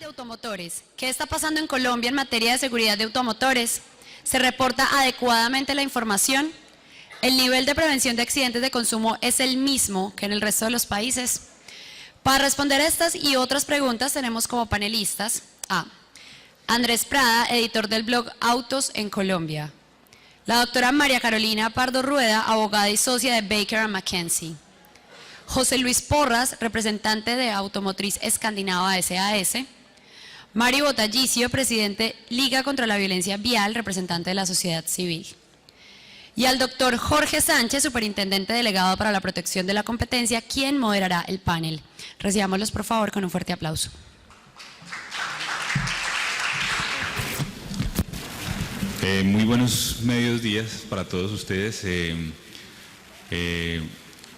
de automotores. ¿Qué está pasando en Colombia en materia de seguridad de automotores? ¿Se reporta adecuadamente la información? ¿El nivel de prevención de accidentes de consumo es el mismo que en el resto de los países? Para responder estas y otras preguntas tenemos como panelistas a Andrés Prada, editor del blog Autos en Colombia. La doctora María Carolina Pardo Rueda, abogada y socia de Baker & McKenzie. José Luis Porras, representante de Automotriz Escandinava SAS. Mari Botallicio, presidente Liga contra la Violencia Vial, representante de la sociedad civil. Y al doctor Jorge Sánchez, superintendente delegado para la protección de la competencia, quien moderará el panel. Recibámoslos por favor con un fuerte aplauso. Muy buenos medios días para todos ustedes.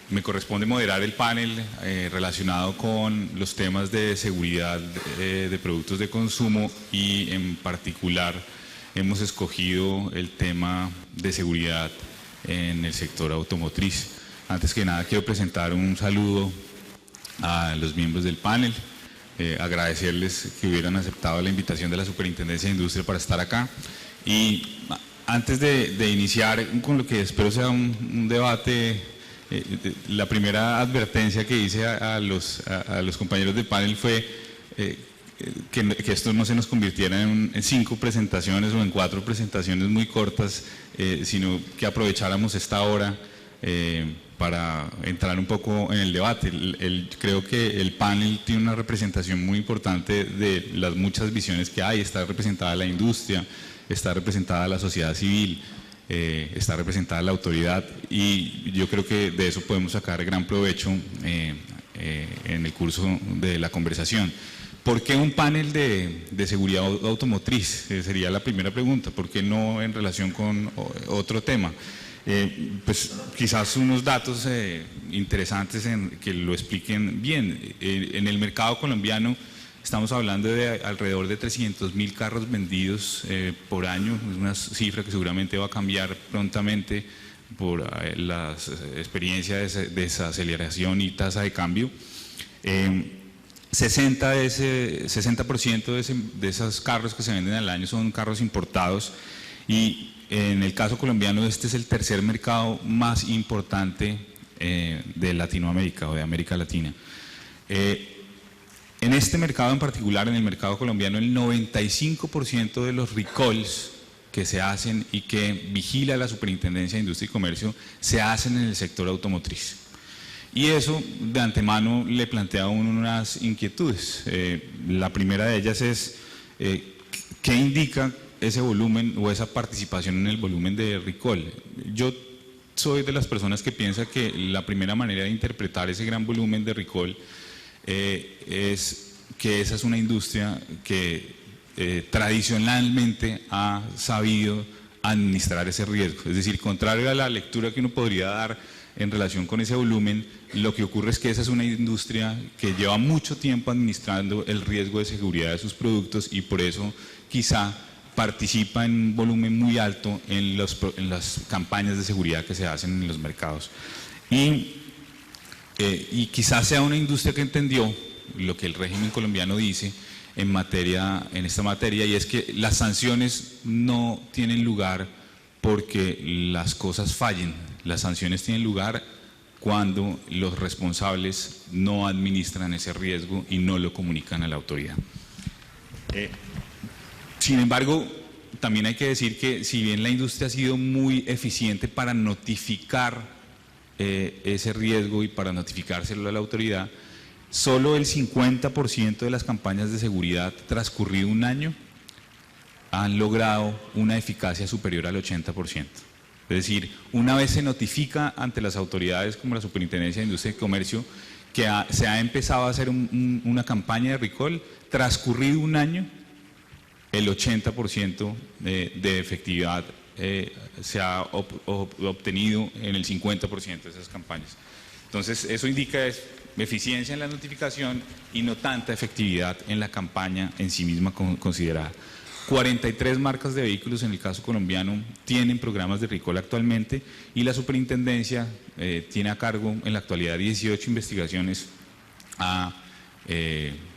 Me corresponde moderar el panel relacionado con los temas de seguridad de productos de consumo y en particular hemos escogido el tema de seguridad en el sector automotriz. Antes que nada quiero presentar un saludo a los miembros del panel, agradecerles que hubieran aceptado la invitación de la Superintendencia de Industria para estar acá. Y antes de iniciar con lo que espero sea un debate, la primera advertencia que hice a los compañeros del panel fue que esto no se nos convirtiera en 5 presentaciones o en 4 presentaciones muy cortas, sino que aprovecháramos esta hora para entrar un poco en el debate. Creo que el panel tiene una representación muy importante de las muchas visiones que hay. Está representada la industria, está representada la sociedad civil, está representada la autoridad y yo creo que de eso podemos sacar gran provecho en el curso de la conversación. ¿Por qué un panel de seguridad automotriz? Sería la primera pregunta. ¿Por qué no en relación con otro tema? Pues quizás unos datos interesantes que lo expliquen bien. En el mercado colombiano estamos hablando de alrededor de 300.000 carros vendidos por año, es una cifra que seguramente va a cambiar prontamente por las experiencias de desaceleración y tasa de cambio. 60% de esos carros que se venden al año son carros importados y en el caso colombiano este es el tercer mercado más importante de Latinoamérica o de América Latina. En este mercado en particular, en el mercado colombiano, el 95% de los recalls que se hacen y que vigila la Superintendencia de Industria y Comercio se hacen en el sector automotriz. Y eso de antemano le plantea a uno unas inquietudes. La primera de ellas es ¿qué indica ese volumen o esa participación en el volumen de recall? Yo soy de las personas que piensa que la primera manera de interpretar ese gran volumen de recall es que esa es una industria que tradicionalmente ha sabido administrar ese riesgo. Es decir, contrario a la lectura que uno podría dar en relación con ese volumen, lo que ocurre es que esa es una industria que lleva mucho tiempo administrando el riesgo de seguridad de sus productos y por eso quizá participa en un volumen muy alto en las campañas de seguridad que se hacen en los mercados. Y quizás sea una industria que entendió lo que el régimen colombiano dice en esta materia, y es que las sanciones no tienen lugar porque las cosas fallen. Las sanciones tienen lugar cuando los responsables no administran ese riesgo y no lo comunican a la autoridad. Sin embargo, también hay que decir que si bien la industria ha sido muy eficiente para notificar ese riesgo y para notificárselo a la autoridad, solo el 50% de las campañas de seguridad transcurrido un año han logrado una eficacia superior al 80%. Es decir, una vez se notifica ante las autoridades como la Superintendencia de Industria y Comercio que se ha empezado a hacer una campaña de recall, transcurrido un año, el 80% de efectividad se ha obtenido en el 50% de esas campañas. Entonces, eso indica eficiencia en la notificación y no tanta efectividad en la campaña en sí misma considerada. 43 marcas de vehículos en el caso colombiano tienen programas de recall actualmente y la Superintendencia tiene a cargo en la actualidad 18 investigaciones a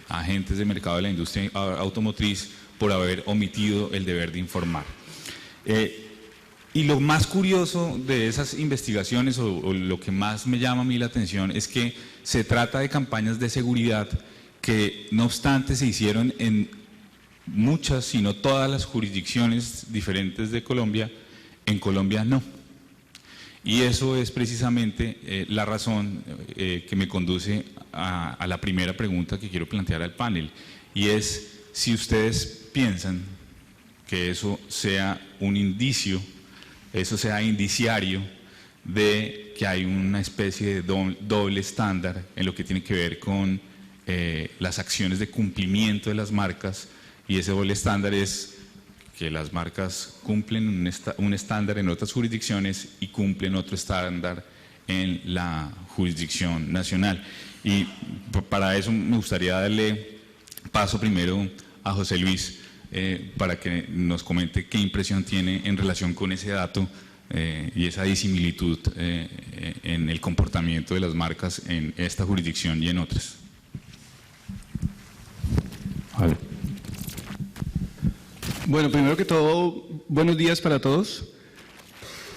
agentes de mercado de la industria automotriz por haber omitido el deber de informar. Y lo más curioso de esas investigaciones, o lo que más me llama a mí la atención, es que se trata de campañas de seguridad que, no obstante, se hicieron en muchas, si no todas las jurisdicciones diferentes de Colombia. En Colombia no. Y eso es precisamente la razón que me conduce a la primera pregunta que quiero plantear al panel, y es si ustedes piensan que eso sea un indicio, eso sea indiciario de que hay una especie de doble estándar en lo que tiene que ver con las acciones de cumplimiento de las marcas, y ese doble estándar es que las marcas cumplen un estándar en otras jurisdicciones y cumplen otro estándar en la jurisdicción nacional. Y para eso me gustaría darle paso primero a José Luis para que nos comente qué impresión tiene en relación con ese dato y esa disimilitud en el comportamiento de las marcas en esta jurisdicción y en otras. Vale. Bueno, primero que todo, buenos días para todos.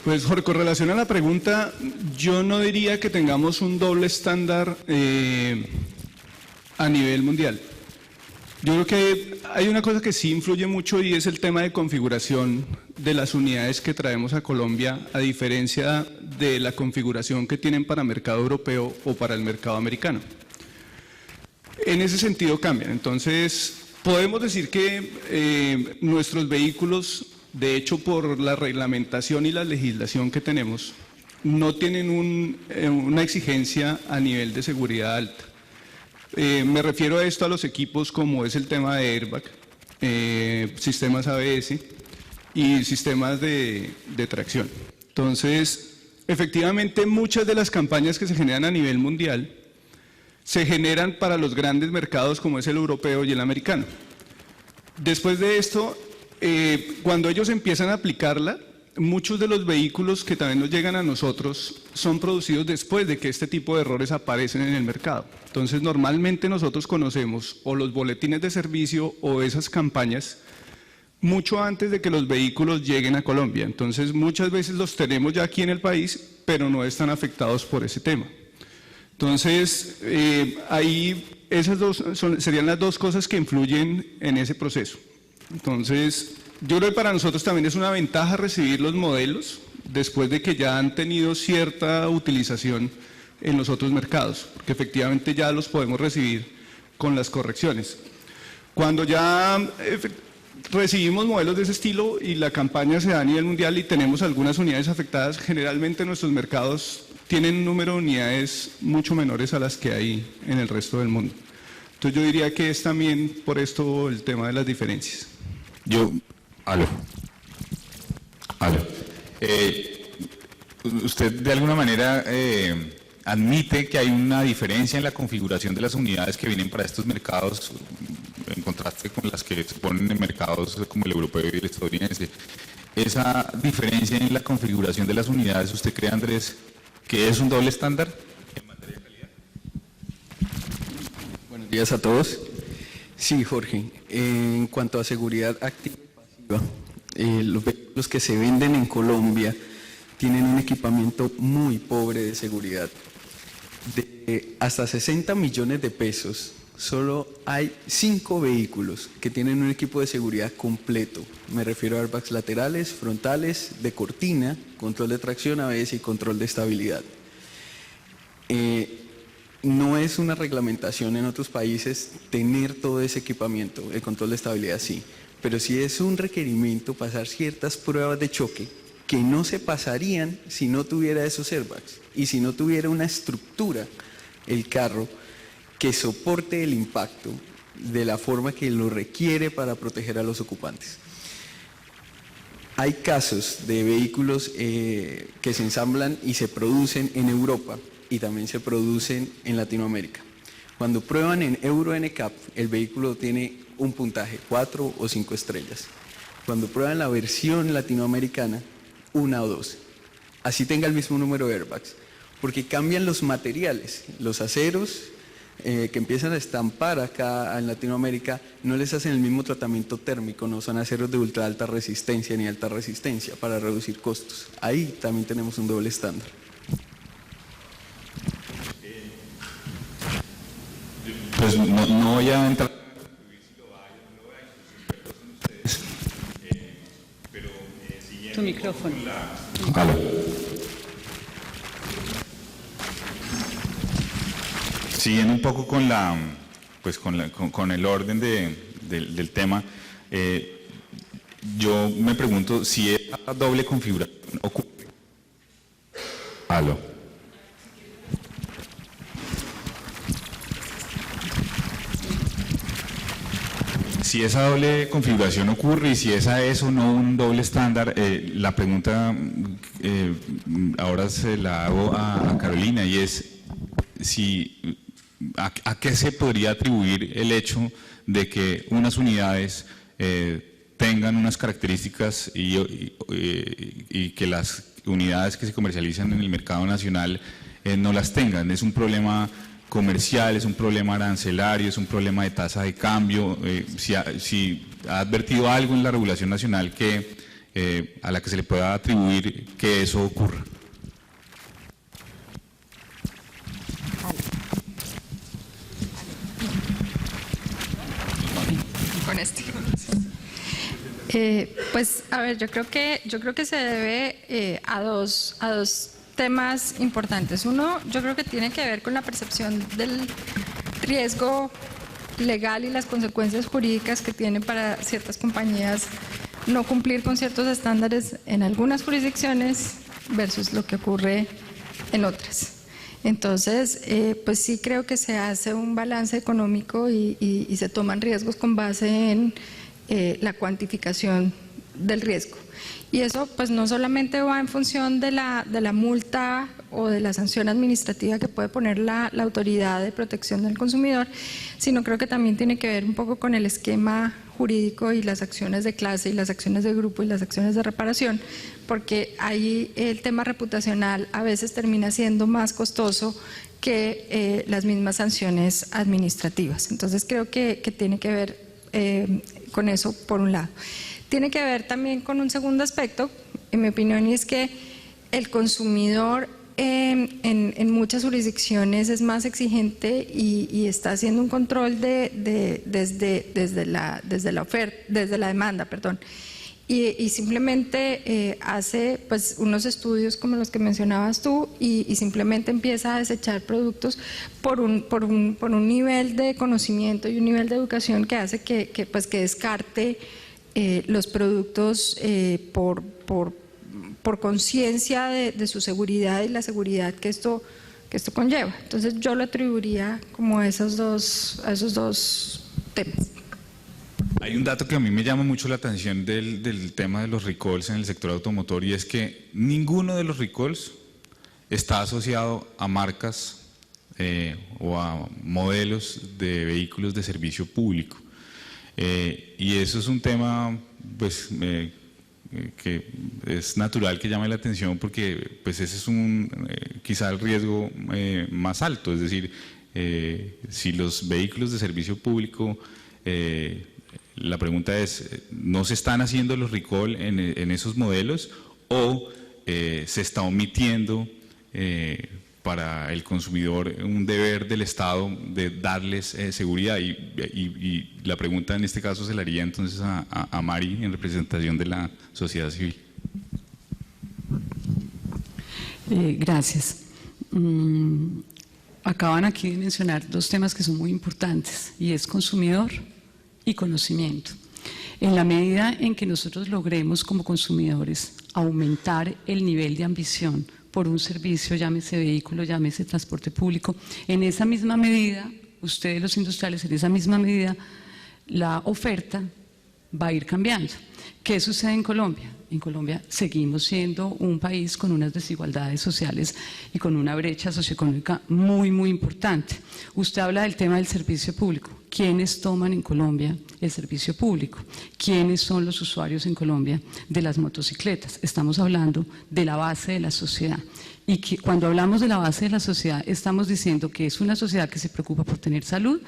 Pues Jorge, con relación a la pregunta, yo no diría que tengamos un doble estándar a nivel mundial. Yo creo que hay una cosa que sí influye mucho, y es el tema de configuración de las unidades que traemos a Colombia, a diferencia de la configuración que tienen para mercado europeo o para el mercado americano. En ese sentido cambian. Entonces, podemos decir que nuestros vehículos, de hecho por la reglamentación y la legislación que tenemos, no tienen una exigencia a nivel de seguridad alta. Me refiero a esto a los equipos como es el tema de airbag, sistemas ABS y sistemas de tracción. Entonces, efectivamente, muchas de las campañas que se generan a nivel mundial se generan para los grandes mercados como es el europeo y el americano. Después de esto, cuando ellos empiezan a aplicarla, muchos de los vehículos que también nos llegan a nosotros son producidos después de que este tipo de errores aparecen en el mercado. Entonces, normalmente nosotros conocemos o los boletines de servicio o esas campañas mucho antes de que los vehículos lleguen a Colombia. Entonces, muchas veces los tenemos ya aquí en el país, pero no están afectados por ese tema. Entonces, ahí esas serían las dos cosas que influyen en ese proceso. Entonces, yo creo que para nosotros también es una ventaja recibir los modelos después de que ya han tenido cierta utilización en los otros mercados, porque efectivamente ya los podemos recibir con las correcciones. Cuando ya recibimos modelos de ese estilo y la campaña se da a nivel mundial y tenemos algunas unidades afectadas, generalmente nuestros mercados tienen un número de unidades mucho menores a las que hay en el resto del mundo. Entonces yo diría que es también por esto el tema de las diferencias. Usted de alguna manera admite que hay una diferencia en la configuración de las unidades que vienen para estos mercados en contraste con las que se ponen en mercados como el europeo y el estadounidense. Esa diferencia en la configuración de las unidades, ¿usted cree, Andrés, que es un doble estándar en materia de calidad? Buenos días a todos. Sí, Jorge, en cuanto a seguridad activa y pasiva, los vehículos que se venden en Colombia tienen un equipamiento muy pobre de seguridad. De hasta 60 millones de pesos, solo hay 5 vehículos que tienen un equipo de seguridad completo. Me refiero a airbags laterales, frontales, de cortina, control de tracción ABS y control de estabilidad. No es una reglamentación en otros países tener todo ese equipamiento, el control de estabilidad sí, pero sí es un requerimiento pasar ciertas pruebas de choque que no se pasarían si no tuviera esos airbags y si no tuviera una estructura, el carro, que soporte el impacto de la forma que lo requiere para proteger a los ocupantes. Hay casos de vehículos que se ensamblan y se producen en Europa y también se producen en Latinoamérica. Cuando prueban en Euro NCAP, el vehículo tiene un puntaje, 4 o 5 estrellas. Cuando prueban la versión latinoamericana, 1 o 2. Así tenga el mismo número de airbags, porque cambian los materiales, los aceros, que empiezan a estampar acá en Latinoamérica, no les hacen el mismo tratamiento térmico, no son aceros de ultra alta resistencia ni alta resistencia para reducir costos. Ahí también tenemos un doble estándar. Pues no voy a entrar. Tu micrófono. Siguiendo un poco con con el orden del tema, yo me pregunto si esa doble configuración ocurre. Aló. Si esa doble configuración ocurre y si esa es o no un doble estándar, la pregunta ahora se la hago a Carolina, y es si ¿a qué se podría atribuir el hecho de que unas unidades tengan unas características y que las unidades que se comercializan en el mercado nacional no las tengan? ¿Es un problema comercial, es un problema arancelario, es un problema de tasa de cambio? Si ha advertido algo en la regulación nacional a la que se le pueda atribuir que eso ocurra. Con este. Pues a ver, yo creo que se debe a dos temas importantes. Uno, yo creo que tiene que ver con la percepción del riesgo legal y las consecuencias jurídicas que tiene para ciertas compañías no cumplir con ciertos estándares en algunas jurisdicciones versus lo que ocurre en otras. Entonces, pues sí creo que se hace un balance económico y se toman riesgos con base en la cuantificación del riesgo. Y eso pues no solamente va en función de la multa o de la sanción administrativa que puede poner la Autoridad de Protección del Consumidor, sino creo que también tiene que ver un poco con el esquema jurídico y las acciones de clase y las acciones de grupo y las acciones de reparación, porque ahí el tema reputacional a veces termina siendo más costoso que las mismas sanciones administrativas. Entonces creo que tiene que ver con eso por un lado. Tiene que ver también con un segundo aspecto, en mi opinión, y es que el consumidor en muchas jurisdicciones es más exigente y está haciendo un control desde la demanda, perdón. Y simplemente hace pues unos estudios como los que mencionabas tú y simplemente empieza a desechar productos por un nivel de conocimiento y un nivel de educación que hace que descarte los productos por conciencia de su seguridad y la seguridad que esto conlleva. Entonces yo lo atribuiría como a esos dos temas. Hay un dato que a mí me llama mucho la atención del tema de los recalls en el sector automotor, y es que ninguno de los recalls está asociado a marcas o a modelos de vehículos de servicio público. Y eso es un tema pues que es natural que llame la atención, porque pues ese es quizá el riesgo más alto. Es decir, si los vehículos de servicio público, la pregunta es, ¿no se están haciendo los recall en esos modelos o se está omitiendo para el consumidor un deber del Estado de darles seguridad? Y la pregunta en este caso se la haría entonces a Mari en representación de la sociedad civil. Gracias. Acaban aquí de mencionar dos temas que son muy importantes, y es consumidor y conocimiento. En la medida en que nosotros logremos como consumidores aumentar el nivel de ambición por un servicio, llámese vehículo, llámese transporte público, en esa misma medida, ustedes los industriales, en esa misma medida, la oferta va a ir cambiando. ¿Qué sucede en Colombia? En Colombia seguimos siendo un país con unas desigualdades sociales y con una brecha socioeconómica muy, muy importante. Usted habla del tema del servicio público. ¿quiénes toman en Colombia el servicio público? ¿Quiénes son los usuarios en Colombia de las motocicletas? Estamos hablando de la base de la sociedad. Y que cuando hablamos de la base de la sociedad, estamos diciendo que es una sociedad que se preocupa por tener salud,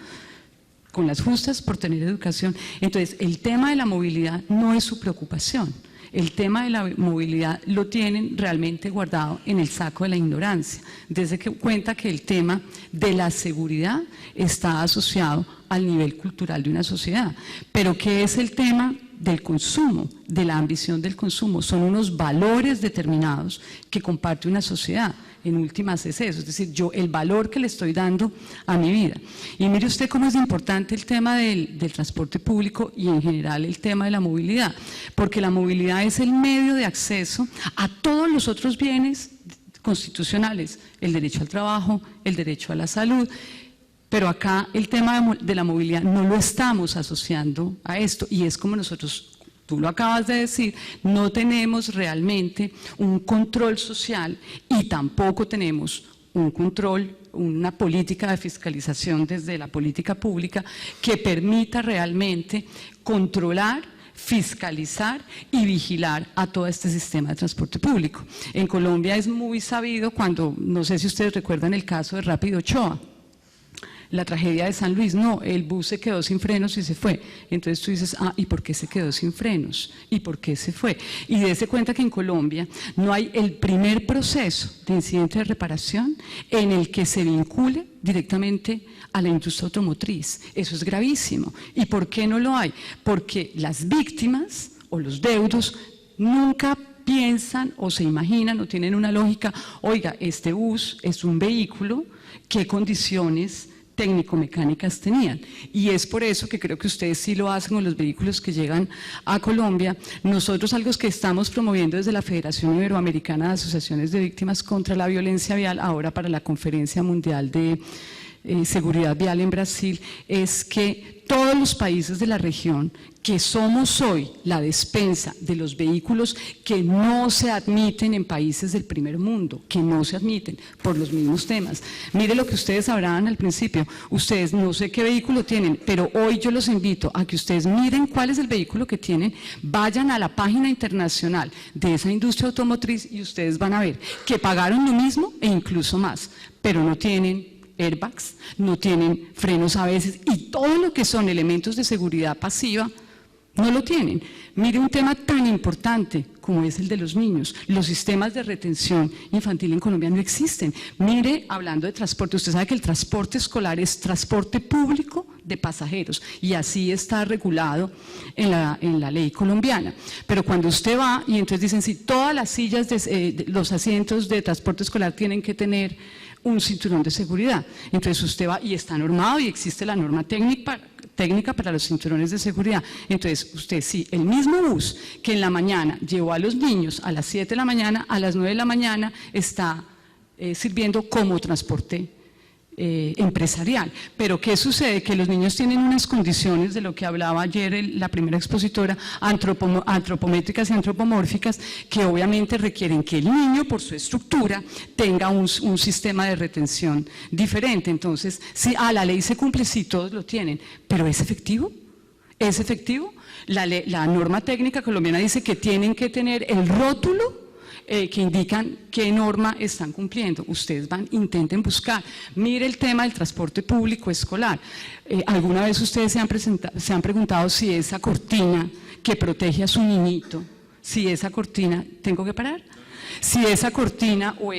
con las justas, por tener educación. Entonces, el tema de la movilidad no es su preocupación. El tema de la movilidad lo tienen realmente guardado en el saco de la ignorancia, desde que cuenta que el tema de la seguridad está asociado al nivel cultural de una sociedad. Pero ¿qué es el tema del consumo, de la ambición del consumo? Son unos valores determinados que comparte una sociedad. En últimas es eso, es decir, yo el valor que le estoy dando a mi vida. Y mire usted cómo es importante el tema del transporte público y en general el tema de la movilidad, porque la movilidad es el medio de acceso a todos los otros bienes constitucionales, el derecho al trabajo, el derecho a la salud. Pero acá el tema de la movilidad no lo estamos asociando a esto y es como nosotros, tú lo acabas de decir, no tenemos realmente un control social y tampoco tenemos un control, una política de fiscalización desde la política pública que permita realmente controlar, fiscalizar y vigilar a todo este sistema de transporte público. En Colombia es muy sabido cuando, no sé si ustedes recuerdan el caso de Rápido Ochoa, la tragedia de San Luis, no, el bus se quedó sin frenos y se fue. Entonces tú dices, ¿y por qué se quedó sin frenos? ¿Y por qué se fue? Y dése cuenta que en Colombia no hay el primer proceso de incidente de reparación en el que se vincule directamente a la industria automotriz. Eso es gravísimo. ¿Y por qué no lo hay? Porque las víctimas o los deudos nunca piensan o se imaginan o tienen una lógica, oiga, este bus es un vehículo, ¿qué condiciones técnico-mecánicas tenían? Y es por eso que creo que ustedes sí lo hacen con los vehículos que llegan a Colombia. Nosotros algo que estamos promoviendo desde la Federación Iberoamericana de Asociaciones de Víctimas contra la Violencia Vial, ahora para la Conferencia Mundial de Seguridad Vial en Brasil, es que todos los países de la región que somos hoy la despensa de los vehículos que no se admiten en países del primer mundo, que no se admiten por los mismos temas. Mire lo que ustedes hablaban al principio, ustedes no sé qué vehículo tienen, pero hoy yo los invito a que ustedes miren cuál es el vehículo que tienen, vayan a la página internacional de esa industria automotriz y ustedes van a ver que pagaron lo mismo e incluso más, pero no tienen airbags, no tienen frenos a veces y todo lo que son elementos de seguridad pasiva no lo tienen. Mire un tema tan importante como es el de los niños. Los sistemas de retención infantil en Colombia no existen. Mire, hablando de transporte, usted sabe que el transporte escolar es transporte público de pasajeros y así está regulado en la ley colombiana. Pero cuando usted va y entonces dicen, si todas las sillas, los asientos de transporte escolar tienen que tener un cinturón de seguridad. Entonces usted va y está normado y existe la norma técnica para los cinturones de seguridad. Entonces usted sí, el mismo bus que en la mañana llevó a los niños a las 7 de la mañana, a las 9 de la mañana está sirviendo como transporte empresarial. Pero ¿qué sucede? Que los niños tienen unas condiciones de lo que hablaba ayer la primera expositora, antropométricas y antropomórficas, que obviamente requieren que el niño por su estructura tenga un sistema de retención diferente. Entonces, sí, la ley se cumple, sí, todos lo tienen, pero ¿es efectivo? ¿Es efectivo? La norma técnica colombiana dice que tienen que tener el rótulo que indican qué norma están cumpliendo. Ustedes intenten buscar. Mire el tema del transporte público escolar. ¿Alguna vez ustedes se han preguntado si esa cortina que protege a su niñito, si esa cortina, ¿tengo que parar? Si esa cortina o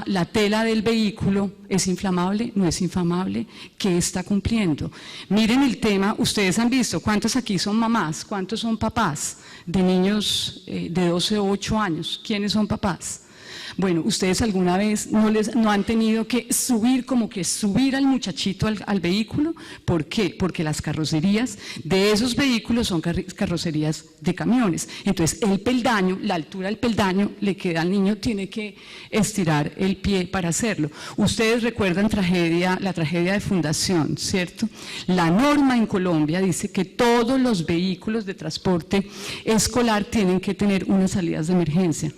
la tela del vehículo es inflamable, no es inflamable, ¿qué está cumpliendo? Miren el tema, ustedes han visto cuántos aquí son mamás, cuántos son papás de niños de 12 o 8 años, ¿quiénes son papás? Bueno, ustedes alguna vez no han tenido que subir al muchachito al vehículo. ¿Por qué? Porque las carrocerías de esos vehículos son carrocerías de camiones. Entonces el peldaño, la altura del peldaño le queda al niño, tiene que estirar el pie para hacerlo. Ustedes recuerdan la tragedia de Fundación, ¿cierto? La norma en Colombia dice que todos los vehículos de transporte escolar tienen que tener unas salidas de emergencia.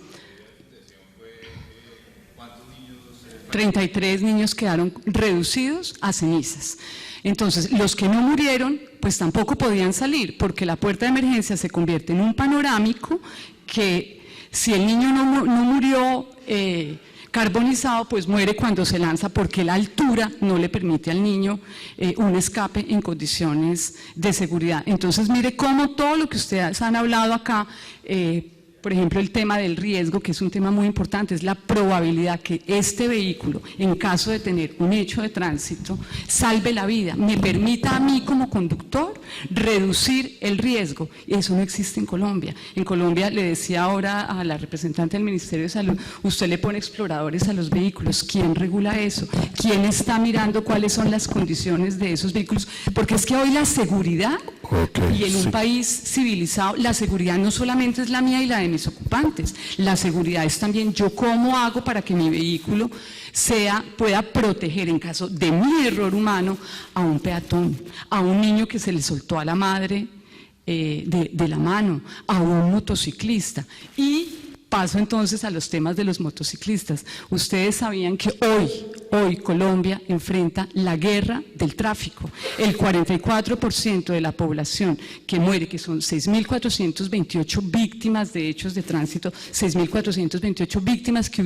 33 niños quedaron reducidos a cenizas. Entonces, los que no murieron, pues tampoco podían salir, porque la puerta de emergencia se convierte en un panorámico que si el niño no murió carbonizado, pues muere cuando se lanza, porque la altura no le permite al niño un escape en condiciones de seguridad. Entonces, mire cómo todo lo que ustedes han hablado acá, por ejemplo, el tema del riesgo, que es un tema muy importante, es la probabilidad que este vehículo, en caso de tener un hecho de tránsito, salve la vida, me permita a mí como conductor reducir el riesgo. Y eso no existe en Colombia. En Colombia, le decía ahora a la representante del Ministerio de Salud, usted le pone exploradores a los vehículos. ¿Quién regula eso? ¿Quién está mirando cuáles son las condiciones de esos vehículos? Porque es que hoy la seguridad, y en un país civilizado, la seguridad no solamente es la mía y la de mis ocupantes, la seguridad es también yo cómo hago para que mi vehículo pueda proteger en caso de mi error humano a un peatón, a un niño que se le soltó a la madre de la mano, a un motociclista. Y paso entonces a los temas de los motociclistas. Ustedes sabían que hoy Colombia enfrenta la guerra del tráfico. El 44% de la población que muere, que son 6.428 víctimas de hechos de tránsito, 6.428 víctimas que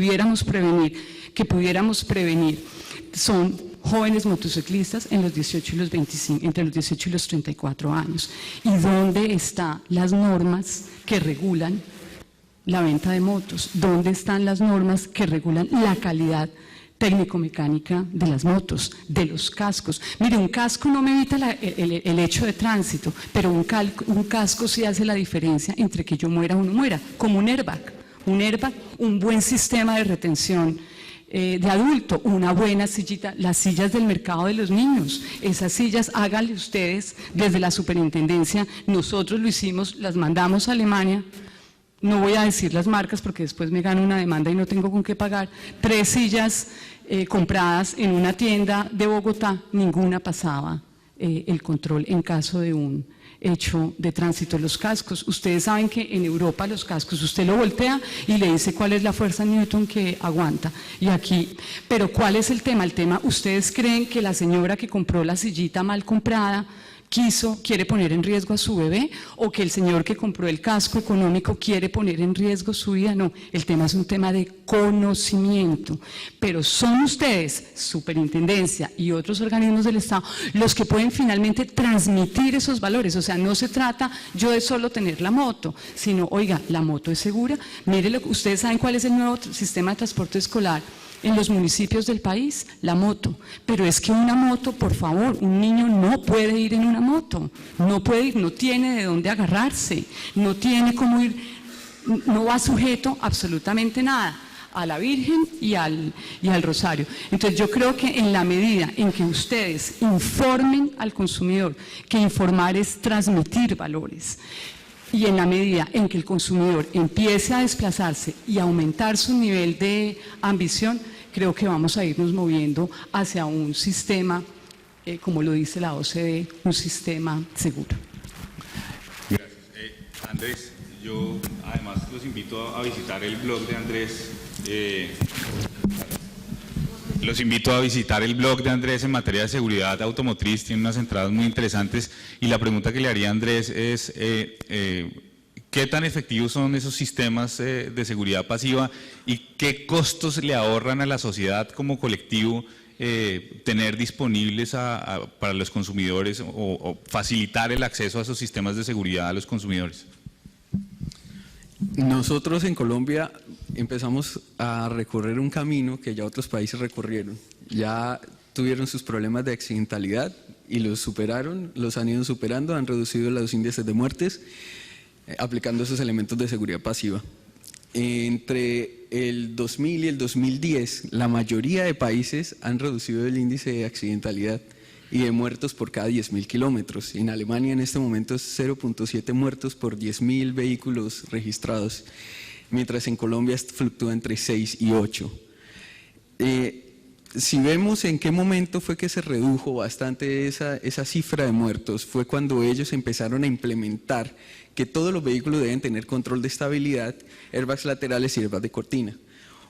pudiéramos prevenir, son jóvenes motociclistas en los 18 y los 25, entre los 18 y los 34 años. ¿Y dónde están las normas que regulan la venta de motos? ¿Dónde están las normas que regulan la calidad técnico-mecánica de las motos, de los cascos? Mire, un casco no me evita el hecho de tránsito, pero un casco sí hace la diferencia entre que yo muera o no muera, como un airbag, un buen sistema de retención de adulto, una buena sillita, las sillas del mercado de los niños, esas sillas háganle ustedes desde la superintendencia, nosotros lo hicimos, las mandamos a Alemania. No voy a decir las marcas porque después me gano una demanda y no tengo con qué pagar. 3 sillas compradas en una tienda de Bogotá, ninguna pasaba el control en caso de un hecho de tránsito. Los cascos, ustedes saben que en Europa los cascos, usted lo voltea y le dice cuál es la fuerza Newton que aguanta. Y aquí, pero ¿cuál es el tema? ¿Ustedes creen que la señora que compró la sillita mal comprada quiere poner en riesgo a su bebé, o que el señor que compró el casco económico quiere poner en riesgo su vida? No, el tema es un tema de conocimiento, pero son ustedes, superintendencia y otros organismos del Estado, los que pueden finalmente transmitir esos valores. O sea, no se trata yo de solo tener la moto, sino, oiga, la moto es segura. Mire, ustedes saben cuál es el nuevo sistema de transporte escolar en los municipios del país, la moto. Pero es que una moto, por favor, un niño no puede ir en una moto, no puede ir, no tiene de dónde agarrarse, no tiene cómo ir, no va sujeto absolutamente nada a la Virgen y al Rosario. Entonces yo creo que en la medida en que ustedes informen al consumidor, que informar es transmitir valores, y en la medida en que el consumidor empiece a desplazarse y aumentar su nivel de ambición, creo que vamos a irnos moviendo hacia un sistema, como lo dice la OCDE, un sistema seguro. Gracias. Andrés, yo además los invito a visitar el blog de Andrés. Los invito a visitar el blog de Andrés en materia de seguridad automotriz, tiene unas entradas muy interesantes, y la pregunta que le haría a Andrés es ¿qué tan efectivos son esos sistemas de seguridad pasiva y qué costos le ahorran a la sociedad como colectivo tener disponibles para los consumidores o facilitar el acceso a esos sistemas de seguridad a los consumidores? Nosotros en Colombia empezamos a recorrer un camino que ya otros países recorrieron. Ya tuvieron sus problemas de accidentalidad y los superaron, los han ido superando, han reducido los índices de muertes aplicando esos elementos de seguridad pasiva. Entre el 2000 y el 2010, la mayoría de países han reducido el índice de accidentalidad y de muertos por cada 10.000 kilómetros. En Alemania en este momento es 0.7 muertos por 10.000 vehículos registrados, mientras en Colombia fluctúa entre 6 y 8. Si vemos en qué momento fue que se redujo bastante esa cifra de muertos, fue cuando ellos empezaron a implementar que todos los vehículos deben tener control de estabilidad, airbags laterales y airbags de cortina.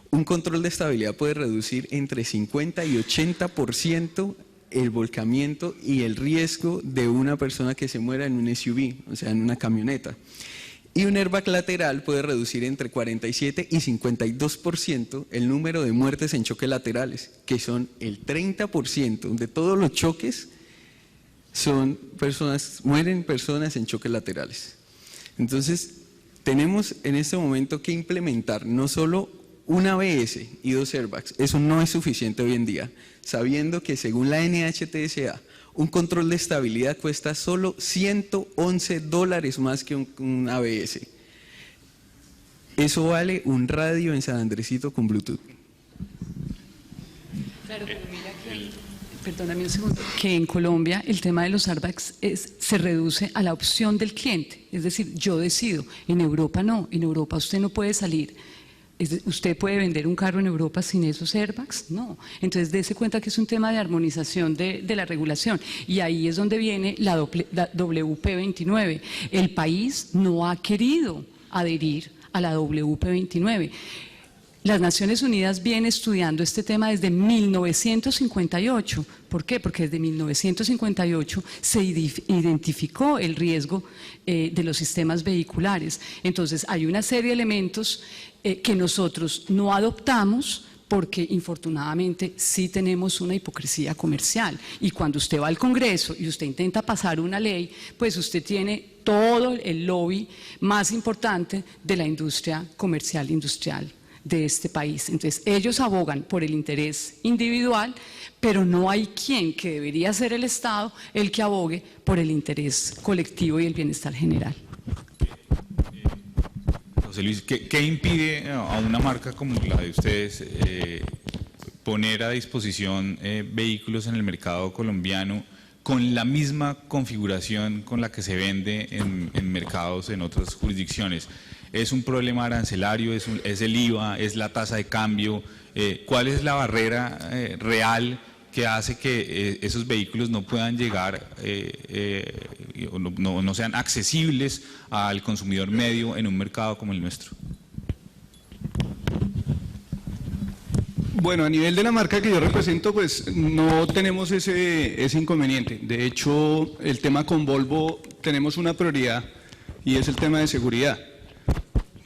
Un control de estabilidad puede reducir entre 50 y 80% el volcamiento y el riesgo de una persona que se muera en un SUV, o sea, en una camioneta. Y un airbag lateral puede reducir entre 47 y 52% el número de muertes en choques laterales, que son el 30% de todos los choques, mueren personas en choques laterales. Entonces, tenemos en este momento que implementar no solo un ABS y 2 airbags, eso no es suficiente hoy en día, sabiendo que según la NHTSA, un control de estabilidad cuesta solo $111 más que un ABS. Eso vale un radio en San Andresito con Bluetooth. Claro, pero mira que, perdóname un segundo, que en Colombia el tema de los airbags se reduce a la opción del cliente, es decir, yo decido. En Europa no, en Europa usted no puede salir. ¿Usted puede vender un carro en Europa sin esos airbags? No. Entonces, dése cuenta que es un tema de armonización de la regulación. Y ahí es donde viene la WP29. El país no ha querido adherir a la WP29. Las Naciones Unidas vienen estudiando este tema desde 1958. ¿Por qué? Porque desde 1958 se identificó el riesgo de los sistemas vehiculares. Entonces, hay una serie de elementos que nosotros no adoptamos porque infortunadamente sí tenemos una hipocresía comercial. Y cuando usted va al Congreso y usted intenta pasar una ley, pues usted tiene todo el lobby más importante de la industria comercial industrial de este país. Entonces, ellos abogan por el interés individual, pero no hay quien, que debería ser el Estado, el que abogue por el interés colectivo y el bienestar general. José Luis, ¿qué impide a una marca como la de ustedes poner a disposición vehículos en el mercado colombiano con la misma configuración con la que se vende en mercados en otras jurisdicciones? ¿Es un problema arancelario? ¿Es el IVA? ¿Es la tasa de cambio? ¿Cuál es la barrera real que hace que esos vehículos no puedan llegar o no sean accesibles al consumidor medio en un mercado como el nuestro? Bueno, a nivel de la marca que yo represento, pues no tenemos ese inconveniente. De hecho, el tema con Volvo tenemos una prioridad y es el tema de seguridad.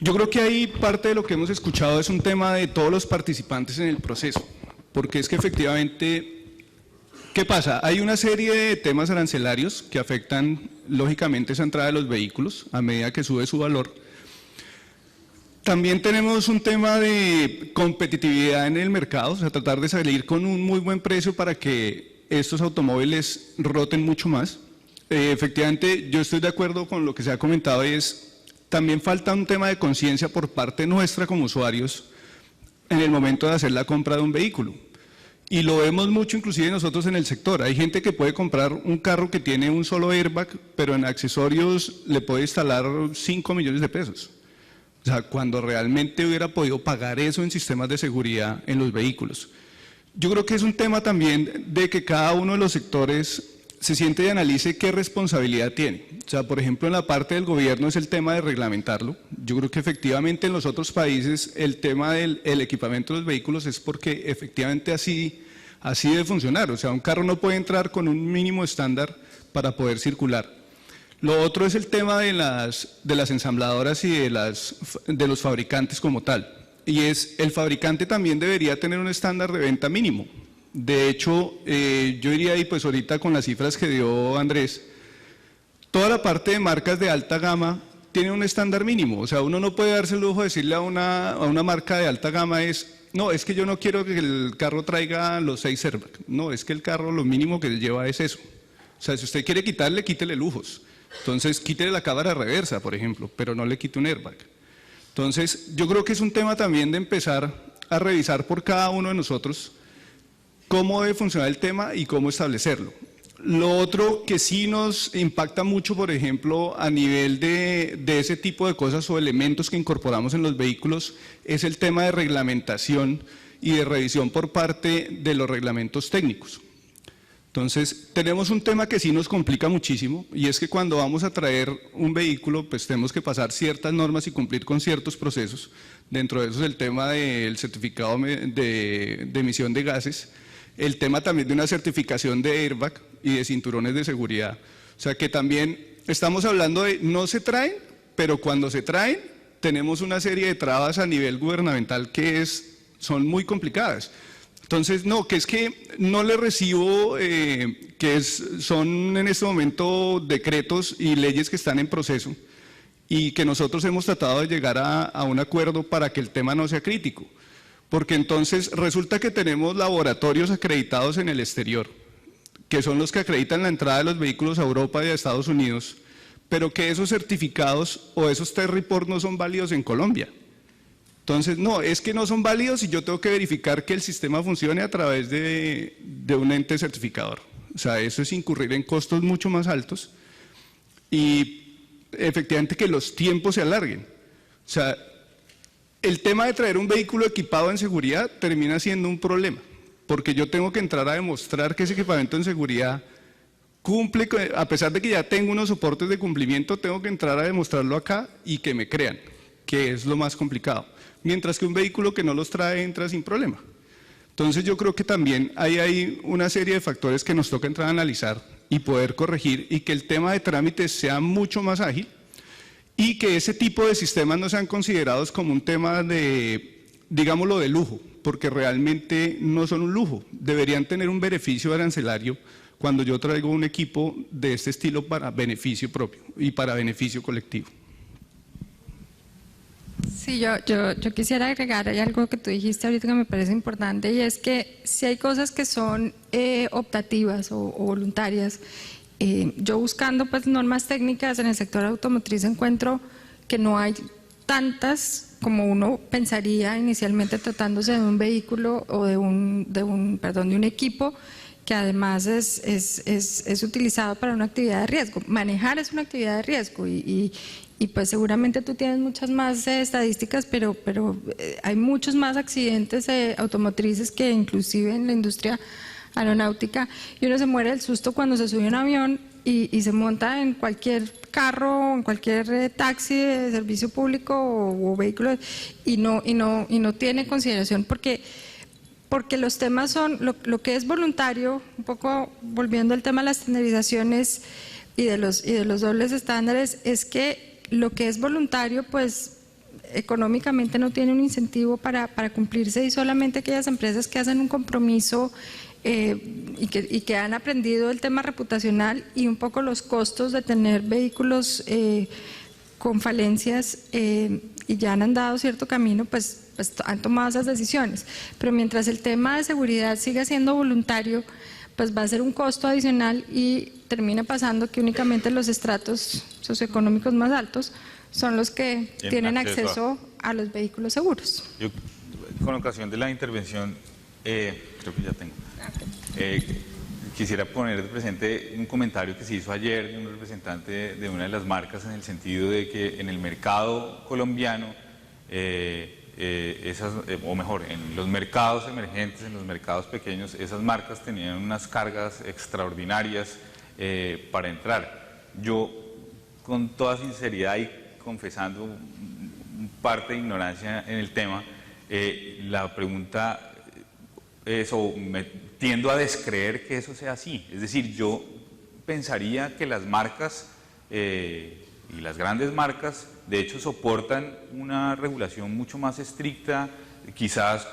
Yo creo que ahí parte de lo que hemos escuchado es un tema de todos los participantes en el proceso, porque es que efectivamente, ¿qué pasa? Hay una serie de temas arancelarios que afectan lógicamente esa entrada de los vehículos a medida que sube su valor. También tenemos un tema de competitividad en el mercado, o sea, tratar de salir con un muy buen precio para que estos automóviles roten mucho más. Efectivamente, yo estoy de acuerdo con lo que se ha comentado y también falta un tema de conciencia por parte nuestra como usuarios en el momento de hacer la compra de un vehículo. Y lo vemos mucho inclusive nosotros en el sector. Hay gente que puede comprar un carro que tiene un solo airbag, pero en accesorios le puede instalar 5 millones de pesos. O sea, cuando realmente hubiera podido pagar eso en sistemas de seguridad en los vehículos. Yo creo que es un tema también de que cada uno de los sectores se siente y analice qué responsabilidad tiene. O sea, por ejemplo, en la parte del gobierno es el tema de reglamentarlo. Yo creo que efectivamente en los otros países el tema del equipamiento de los vehículos es porque efectivamente así debe funcionar. O sea, un carro no puede entrar con un mínimo estándar para poder circular. Lo otro es el tema de las ensambladoras y de los fabricantes como tal. Y el fabricante también debería tener un estándar de venta mínimo. De hecho, yo diría, y pues ahorita con las cifras que dio Andrés, toda la parte de marcas de alta gama tiene un estándar mínimo. O sea, uno no puede darse el lujo de decirle a una marca de alta gama no, es que yo no quiero que el carro traiga los 6 airbags. No, es que el carro lo mínimo que lleva es eso. O sea, si usted quiere quitarle, quítele lujos. Entonces, quítele la cámara reversa, por ejemplo, pero no le quite un airbag. Entonces, yo creo que es un tema también de empezar a revisar por cada uno de nosotros cómo debe funcionar el tema y cómo establecerlo. Lo otro que sí nos impacta mucho, por ejemplo, a nivel de ese tipo de cosas o elementos que incorporamos en los vehículos, es el tema de reglamentación y de revisión por parte de los reglamentos técnicos. Entonces, tenemos un tema que sí nos complica muchísimo y es que cuando vamos a traer un vehículo, pues tenemos que pasar ciertas normas y cumplir con ciertos procesos. Dentro de eso es el tema del certificado de emisión de gases. el tema también de una certificación de airbag y de cinturones de seguridad. O sea que también estamos hablando de no se traen, pero cuando se traen tenemos una serie de trabas a nivel gubernamental que son muy complicadas. Entonces, no, que es que no le recibo, son en este momento decretos y leyes que están en proceso y que nosotros hemos tratado de llegar a un acuerdo para que el tema no sea crítico. Porque entonces resulta que tenemos laboratorios acreditados en el exterior, que son los que acreditan la entrada de los vehículos a Europa y a Estados Unidos, pero que esos certificados o esos test report no son válidos en Colombia. Entonces, no, es que no son válidos y yo tengo que verificar que el sistema funcione a través de un ente certificador. O sea, eso es incurrir en costos mucho más altos y efectivamente que los tiempos se alarguen. O sea, el tema de traer un vehículo equipado en seguridad termina siendo un problema, porque yo tengo que entrar a demostrar que ese equipamiento en seguridad cumple, a pesar de que ya tengo unos soportes de cumplimiento, tengo que entrar a demostrarlo acá y que me crean, que es lo más complicado. Mientras que un vehículo que no los trae entra sin problema. Entonces yo creo que también hay una serie de factores que nos toca entrar a analizar y poder corregir y que el tema de trámites sea mucho más ágil y que ese tipo de sistemas no sean considerados como un tema de, digámoslo, de lujo, porque realmente no son un lujo, deberían tener un beneficio arancelario cuando yo traigo un equipo de este estilo para beneficio propio y para beneficio colectivo. Sí, yo quisiera agregar, hay algo que tú dijiste ahorita que me parece importante y es que si hay cosas que son optativas o voluntarias, yo buscando pues normas técnicas en el sector automotriz encuentro que no hay tantas como uno pensaría inicialmente tratándose de un vehículo o de un equipo que además es utilizado para una actividad de riesgo. Manejar es una actividad de riesgo y pues seguramente tú tienes muchas más estadísticas, pero hay muchos más accidentes automotrices que inclusive en la industria aeronáutica y uno se muere del susto cuando se sube a un avión y se monta en cualquier carro, en cualquier taxi de servicio público o vehículo y no tiene consideración porque los temas son lo que es voluntario, un poco volviendo al tema de las estandarizaciones y de los dobles estándares, es que lo que es voluntario pues económicamente no tiene un incentivo para cumplirse y solamente aquellas empresas que hacen un compromiso y que han aprendido el tema reputacional y un poco los costos de tener vehículos con falencias y ya han andado cierto camino, pues han tomado esas decisiones. Pero mientras el tema de seguridad siga siendo voluntario, pues va a ser un costo adicional y termina pasando que únicamente los estratos socioeconómicos más altos son los que tienen acceso a los vehículos seguros. Yo, con ocasión de la intervención, creo que ya tengo, quisiera poner de presente un comentario que se hizo ayer de un representante de una de las marcas en el sentido de que en el mercado colombiano, o mejor, en los mercados emergentes, en los mercados pequeños, esas marcas tenían unas cargas extraordinarias para entrar. Yo, con toda sinceridad y confesando parte de ignorancia en el tema, la pregunta es, o me tiendo a descreer que eso sea así. Es decir, yo pensaría que las marcas y las grandes marcas, de hecho, soportan una regulación mucho más estricta, quizás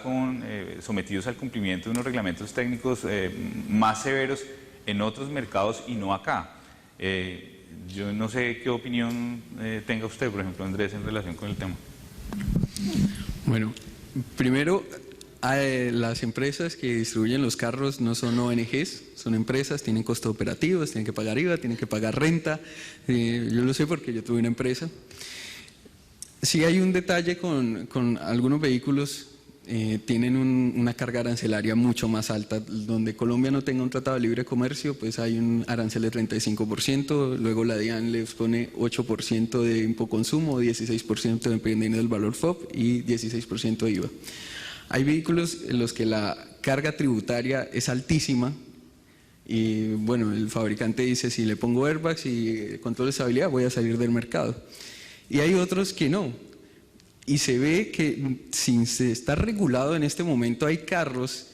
sometidos al cumplimiento de unos reglamentos técnicos más severos en otros mercados y no acá. Yo no sé qué opinión tenga usted, por ejemplo, Andrés, en relación con el tema. Bueno, primero, las empresas que distribuyen los carros no son ONGs, son empresas, tienen costos operativos, tienen que pagar IVA, tienen que pagar renta. Yo lo sé porque yo tuve una empresa. Sí hay un detalle con algunos vehículos, tienen una carga arancelaria mucho más alta. Donde Colombia no tenga un tratado de libre comercio, pues hay un arancel de 35%, luego la DIAN les pone 8% de impoconsumo, 16% dependiendo del valor FOB y 16% de IVA. Hay vehículos en los que la carga tributaria es altísima y bueno, el fabricante dice si le pongo airbags y control de estabilidad voy a salir del mercado. Y hay otros que no. Y se ve que sin estar regulado en este momento hay carros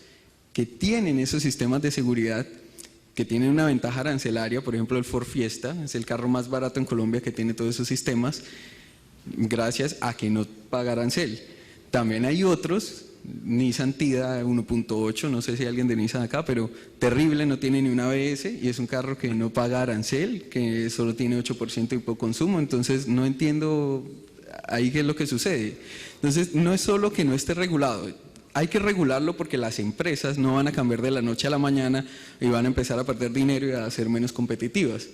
que tienen esos sistemas de seguridad, que tienen una ventaja arancelaria. Por ejemplo, el Ford Fiesta es el carro más barato en Colombia que tiene todos esos sistemas, gracias a que no paga arancel. También hay otros, Nissan Tida 1.8, no sé si hay alguien de Nissan acá, pero terrible, no tiene ni una ABS y es un carro que no paga arancel, que solo tiene 8% de hipoconsumo. Entonces no entiendo ahí qué es lo que sucede. Entonces no es solo que no esté regulado, hay que regularlo porque las empresas no van a cambiar de la noche a la mañana y van a empezar a perder dinero y a ser menos competitivas.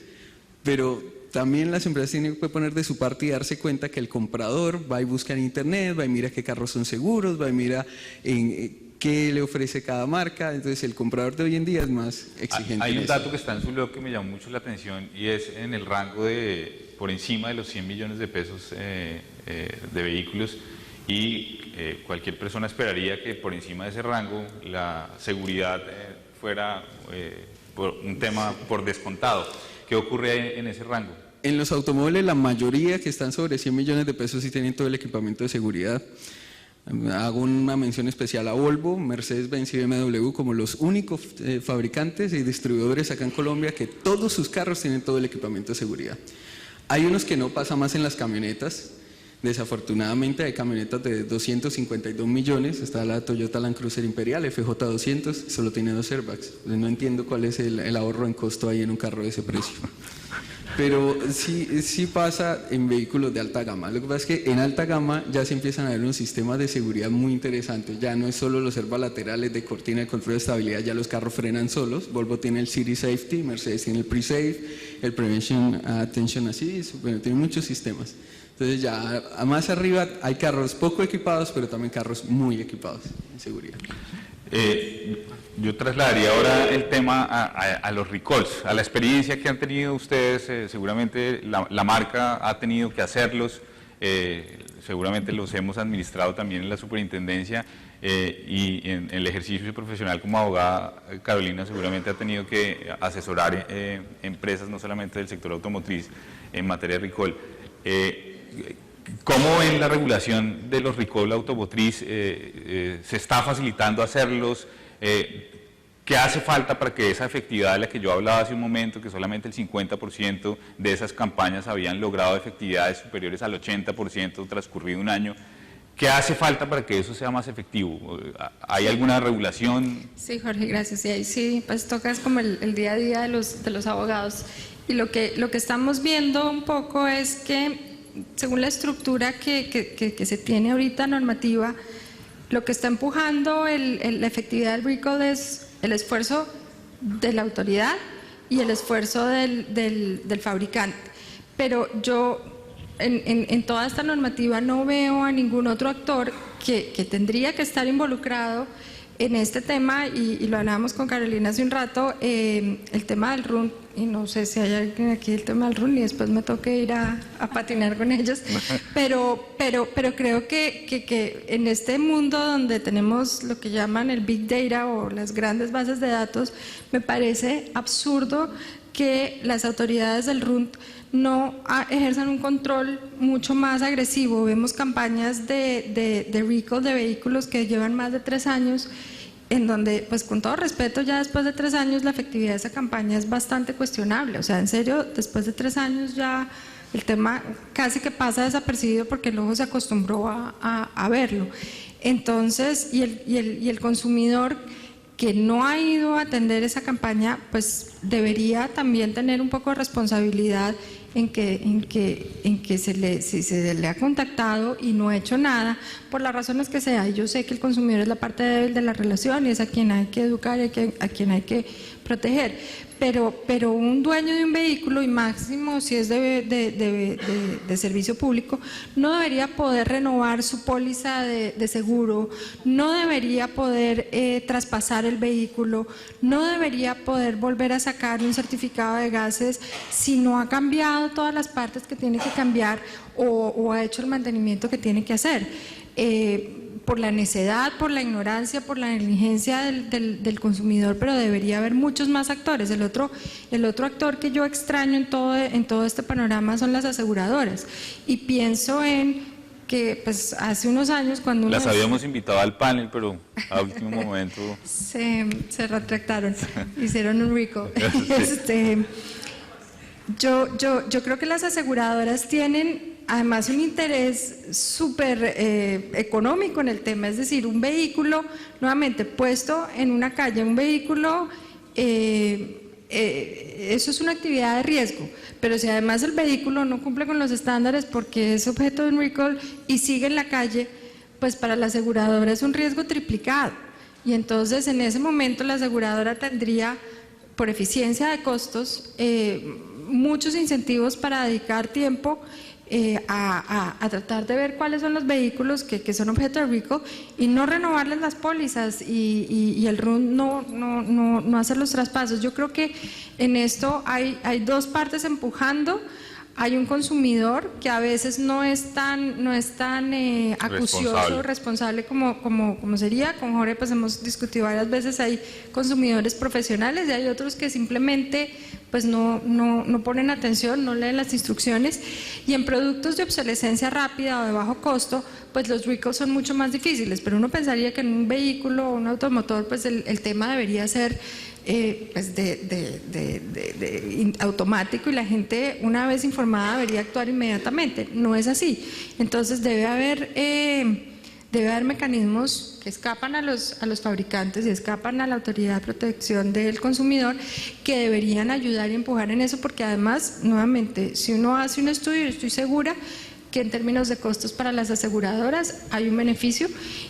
Pero también las empresas tienen que poner de su parte y darse cuenta que el comprador va y busca en internet, va y mira qué carros son seguros, va y mira en qué le ofrece cada marca. Entonces el comprador de hoy en día es más exigente. Hay un dato que está en su blog que me llamó mucho la atención y es en el rango de por encima de los 100 millones de pesos de vehículos, y cualquier persona esperaría que por encima de ese rango la seguridad fuera por un tema por descontado. ¿Qué ocurre en ese rango? En los automóviles, la mayoría que están sobre 100 millones de pesos sí tienen todo el equipamiento de seguridad. Hago una mención especial a Volvo, Mercedes-Benz y BMW como los únicos fabricantes y distribuidores acá en Colombia que todos sus carros tienen todo el equipamiento de seguridad. Hay unos que no pasa más en las camionetas. Desafortunadamente hay camionetas de 252 millones, está la Toyota Land Cruiser Imperial FJ200, solo tiene 2 airbags. No entiendo cuál es el ahorro en costo ahí en un carro de ese precio. Pero sí pasa en vehículos de alta gama. Lo que pasa es que en alta gama ya se empiezan a ver unos sistemas de seguridad muy interesantes. Ya no es solo los airbags de control de estabilidad, ya los carros frenan solos. Volvo tiene el City Safety, Mercedes tiene el Pre-Safe, el Prevention Attention Assist, bueno, tiene muchos sistemas. Entonces ya más arriba hay carros poco equipados, pero también carros muy equipados en seguridad. Yo trasladaría ahora el tema a los recalls, a la experiencia que han tenido ustedes. Seguramente la marca ha tenido que hacerlos, seguramente los hemos administrado también en la superintendencia, y en el ejercicio profesional como abogada, Carolina seguramente ha tenido que asesorar empresas no solamente del sector automotriz en materia de recall. ¿Cómo en la regulación de los recall automotriz se está facilitando hacerlos? ¿Qué hace falta para que esa efectividad de la que yo hablaba hace un momento, que solamente el 50% de esas campañas habían logrado efectividades superiores al 80% transcurrido un año? ¿Qué hace falta para que eso sea más efectivo? ¿Hay alguna regulación? Sí, Jorge, gracias. Y ahí sí, pues tocas como el día a día de los abogados. Y lo que estamos viendo un poco es que, según la estructura que se tiene ahorita normativa, lo que está empujando la efectividad del recall es el esfuerzo de la autoridad y el esfuerzo del fabricante. Pero yo en toda esta normativa no veo a ningún otro actor que tendría que estar involucrado en este tema, y lo hablábamos con Carolina hace un rato, el tema del RUN, y no sé si hay alguien aquí el tema del RUN y después me toque ir a patinar con ellos, pero creo que en este mundo donde tenemos lo que llaman el Big Data o las grandes bases de datos, me parece absurdo que las autoridades del RUN no ejerzan un control mucho más agresivo. Vemos campañas de recall de vehículos que llevan más de 3 años, en donde, pues con todo respeto, ya después de 3 años la efectividad de esa campaña es bastante cuestionable. O sea, en serio, después de 3 años ya el tema casi que pasa desapercibido porque el ojo se acostumbró a verlo. Entonces, y el consumidor que no ha ido a atender esa campaña, pues debería también tener un poco de responsabilidad en que si se le ha contactado y no ha hecho nada, por las razones que sea. Y yo sé que el consumidor es la parte débil de la relación y es a quien hay que educar y a quien hay que proteger. Pero un dueño de un vehículo, y máximo si es de servicio público, no debería poder renovar su póliza de seguro, no debería poder traspasar el vehículo, no debería poder volver a sacar un certificado de gases si no ha cambiado todas las partes que tiene que cambiar o ha hecho el mantenimiento que tiene que hacer. Por la necedad, por la ignorancia, por la negligencia del consumidor, pero debería haber muchos más actores. El otro actor que yo extraño en todo este panorama son las aseguradoras, y pienso en que pues hace unos años cuando uno Las habíamos invitado al panel, pero a último momento... se retractaron, hicieron un recall. Yo creo que las aseguradoras tienen además un interés súper económico en el tema, es decir, un vehículo, nuevamente puesto en una calle, un vehículo, eso es una actividad de riesgo, pero si además el vehículo no cumple con los estándares porque es objeto de un recall y sigue en la calle, pues para la aseguradora es un riesgo triplicado. Y entonces en ese momento la aseguradora tendría, por eficiencia de costos, muchos incentivos para dedicar tiempo a tratar de ver cuáles son los vehículos que son objeto de recall y no renovarles las pólizas y el RUN no hacer los traspasos. Yo creo que en esto hay dos partes empujando. Hay un consumidor que a veces no es tan acucioso, responsable como sería. Con Jorge pues hemos discutido varias veces, hay consumidores profesionales y hay otros que simplemente pues no ponen atención, no leen las instrucciones, y en productos de obsolescencia rápida o de bajo costo pues los recalls son mucho más difíciles, pero uno pensaría que en un vehículo o un automotor pues el tema debería ser pues automático y la gente una vez informada debería actuar inmediatamente. No es así. Entonces debe haber mecanismos que escapan a los fabricantes y escapan a la Autoridad de Protección del Consumidor, que deberían ayudar y empujar en eso, porque además, nuevamente, si uno hace un estudio, estoy segura que en términos de costos para las aseguradoras hay un beneficio,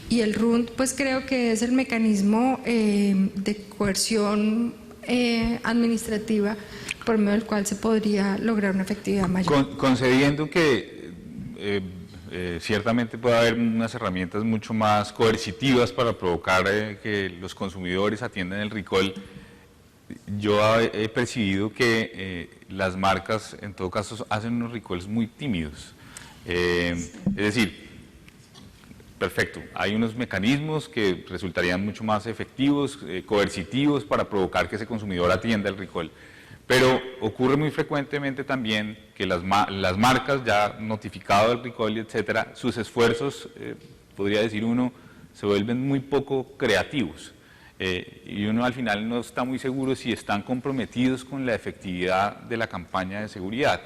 y el RUND pues creo que es el mecanismo de coerción administrativa por medio del cual se podría lograr una efectividad mayor. Concediendo que ciertamente puede haber unas herramientas mucho más coercitivas para provocar que los consumidores atiendan el recall, yo he percibido que las marcas en todo caso hacen unos recalls muy tímidos. Es decir, perfecto, hay unos mecanismos que resultarían mucho más efectivos, coercitivos, para provocar que ese consumidor atienda el recall, pero ocurre muy frecuentemente también que las marcas, ya notificado del recall, etcétera, sus esfuerzos, podría decir uno, se vuelven muy poco creativos, y uno al final no está muy seguro si están comprometidos con la efectividad de la campaña de seguridad.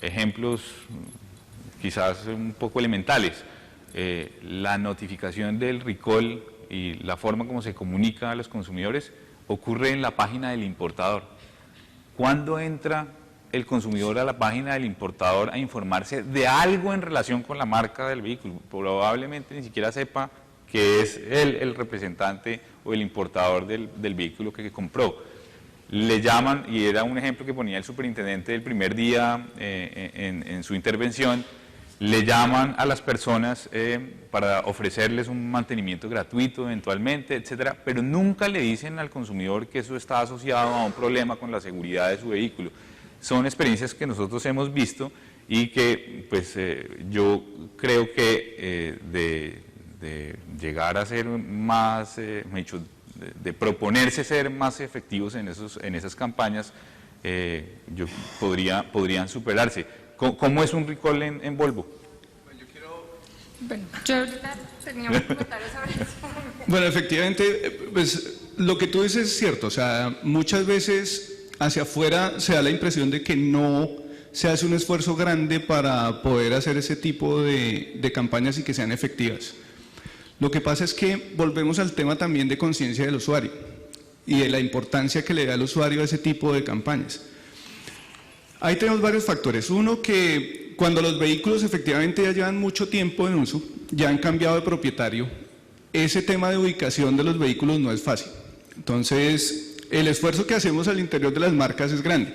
Ejemplos quizás un poco elementales, la notificación del recall y la forma como se comunica a los consumidores ocurre en la página del importador. ¿Cuándo entra el consumidor a la página del importador a informarse de algo en relación con la marca del vehículo? Probablemente ni siquiera sepa que es él el representante o el importador del vehículo que compró. Le llaman, y era un ejemplo que ponía el superintendente el primer día en su intervención, le llaman a las personas para ofrecerles un mantenimiento gratuito eventualmente, etcétera, pero nunca le dicen al consumidor que eso está asociado a un problema con la seguridad de su vehículo. Son experiencias que nosotros hemos visto y que pues yo creo que de llegar a ser más, de proponerse ser más efectivos en esas campañas, podrían superarse. ¿Cómo es un recall en Volvo? Bueno, yo tenía un comentario sobre eso. Bueno, efectivamente, pues lo que tú dices es cierto, o sea, muchas veces hacia afuera se da la impresión de que no se hace un esfuerzo grande para poder hacer ese tipo de campañas y que sean efectivas. Lo que pasa es que volvemos al tema también de conciencia del usuario y de la importancia que le da al usuario a ese tipo de campañas. Ahí tenemos varios factores. Uno, que cuando los vehículos efectivamente ya llevan mucho tiempo en uso, ya han cambiado de propietario, ese tema de ubicación de los vehículos no es fácil. Entonces, el esfuerzo que hacemos al interior de las marcas es grande.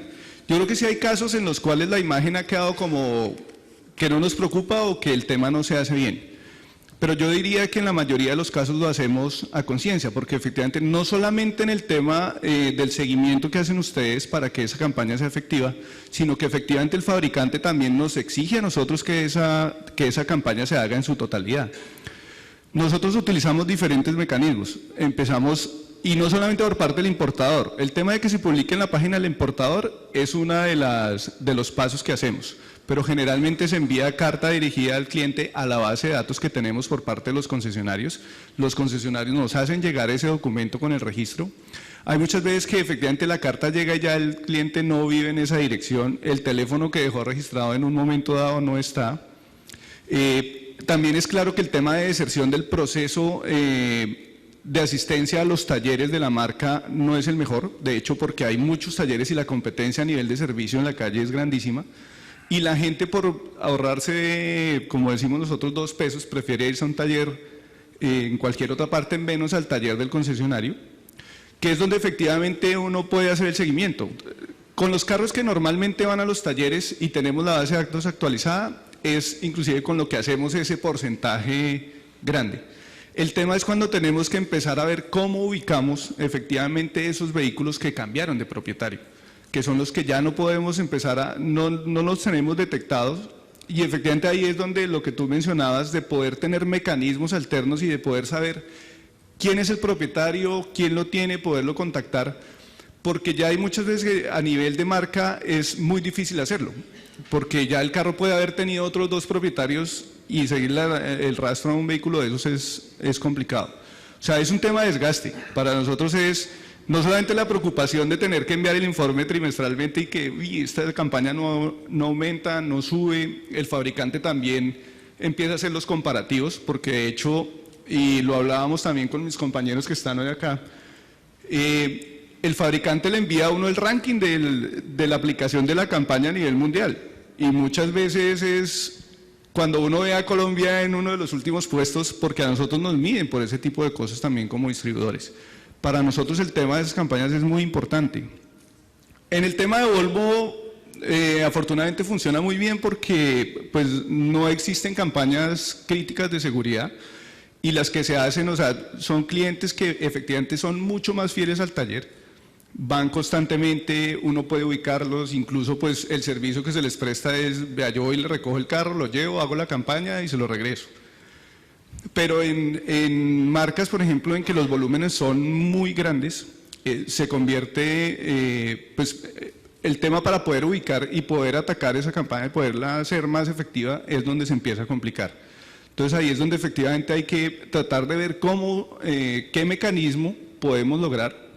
Yo creo que sí hay casos en los cuales la imagen ha quedado como que no nos preocupa o que el tema no se hace bien. Pero yo diría que en la mayoría de los casos lo hacemos a conciencia, porque efectivamente no solamente en el tema del seguimiento que hacen ustedes para que esa campaña sea efectiva, sino que efectivamente el fabricante también nos exige a nosotros que esa campaña se haga en su totalidad. Nosotros utilizamos diferentes mecanismos. Empezamos, y no solamente por parte del importador, el tema de que se publique en la página del importador es uno de los pasos que hacemos. pero generalmente se envía carta dirigida al cliente a la base de datos que tenemos por parte de los concesionarios nos hacen llegar ese documento con el registro. Hay muchas veces que efectivamente la carta llega y ya el cliente no vive en esa dirección, el teléfono que dejó registrado en un momento dado no está. También es claro que el tema de deserción del proceso de asistencia a los talleres de la marca no es el mejor, de hecho porque hay muchos talleres y la competencia a nivel de servicio en la calle es grandísima, y la gente por ahorrarse, como decimos nosotros, 2 pesos, prefiere irse a un taller en cualquier otra parte menos al taller del concesionario, que es donde efectivamente uno puede hacer el seguimiento. Con los carros que normalmente van a los talleres y tenemos la base de datos actualizada, es inclusive con lo que hacemos ese porcentaje grande. El tema es cuando tenemos que empezar a ver cómo ubicamos efectivamente esos vehículos que cambiaron de propietario, que son los que ya no podemos empezar no los tenemos detectados, y efectivamente ahí es donde lo que tú mencionabas de poder tener mecanismos alternos y de poder saber quién es el propietario, quién lo tiene, poderlo contactar, porque ya hay muchas veces que a nivel de marca es muy difícil hacerlo, porque ya el carro puede haber tenido otros 2 propietarios y seguir el rastro a un vehículo de esos es complicado. O sea, es un tema de desgaste. Para nosotros es no solamente la preocupación de tener que enviar el informe trimestralmente y que esta campaña no aumenta, no sube, el fabricante también empieza a hacer los comparativos, porque de hecho, y lo hablábamos también con mis compañeros que están hoy acá, el fabricante le envía a uno el ranking de la aplicación de la campaña a nivel mundial, y muchas veces es cuando uno ve a Colombia en uno de los últimos puestos, porque a nosotros nos miden por ese tipo de cosas también como distribuidores. Para nosotros el tema de esas campañas es muy importante. En el tema de Volvo, afortunadamente funciona muy bien porque pues, no existen campañas críticas de seguridad, y las que se hacen, o sea, son clientes que efectivamente son mucho más fieles al taller, van constantemente, uno puede ubicarlos, incluso pues el servicio que se les presta es, vea, yo voy y le recojo el carro, lo llevo, hago la campaña y se lo regreso. Pero en marcas, por ejemplo, en que los volúmenes son muy grandes, se convierte, el tema para poder ubicar y poder atacar esa campaña y poderla hacer más efectiva es donde se empieza a complicar. Entonces ahí es donde efectivamente hay que tratar de ver cómo, qué mecanismo podemos lograr,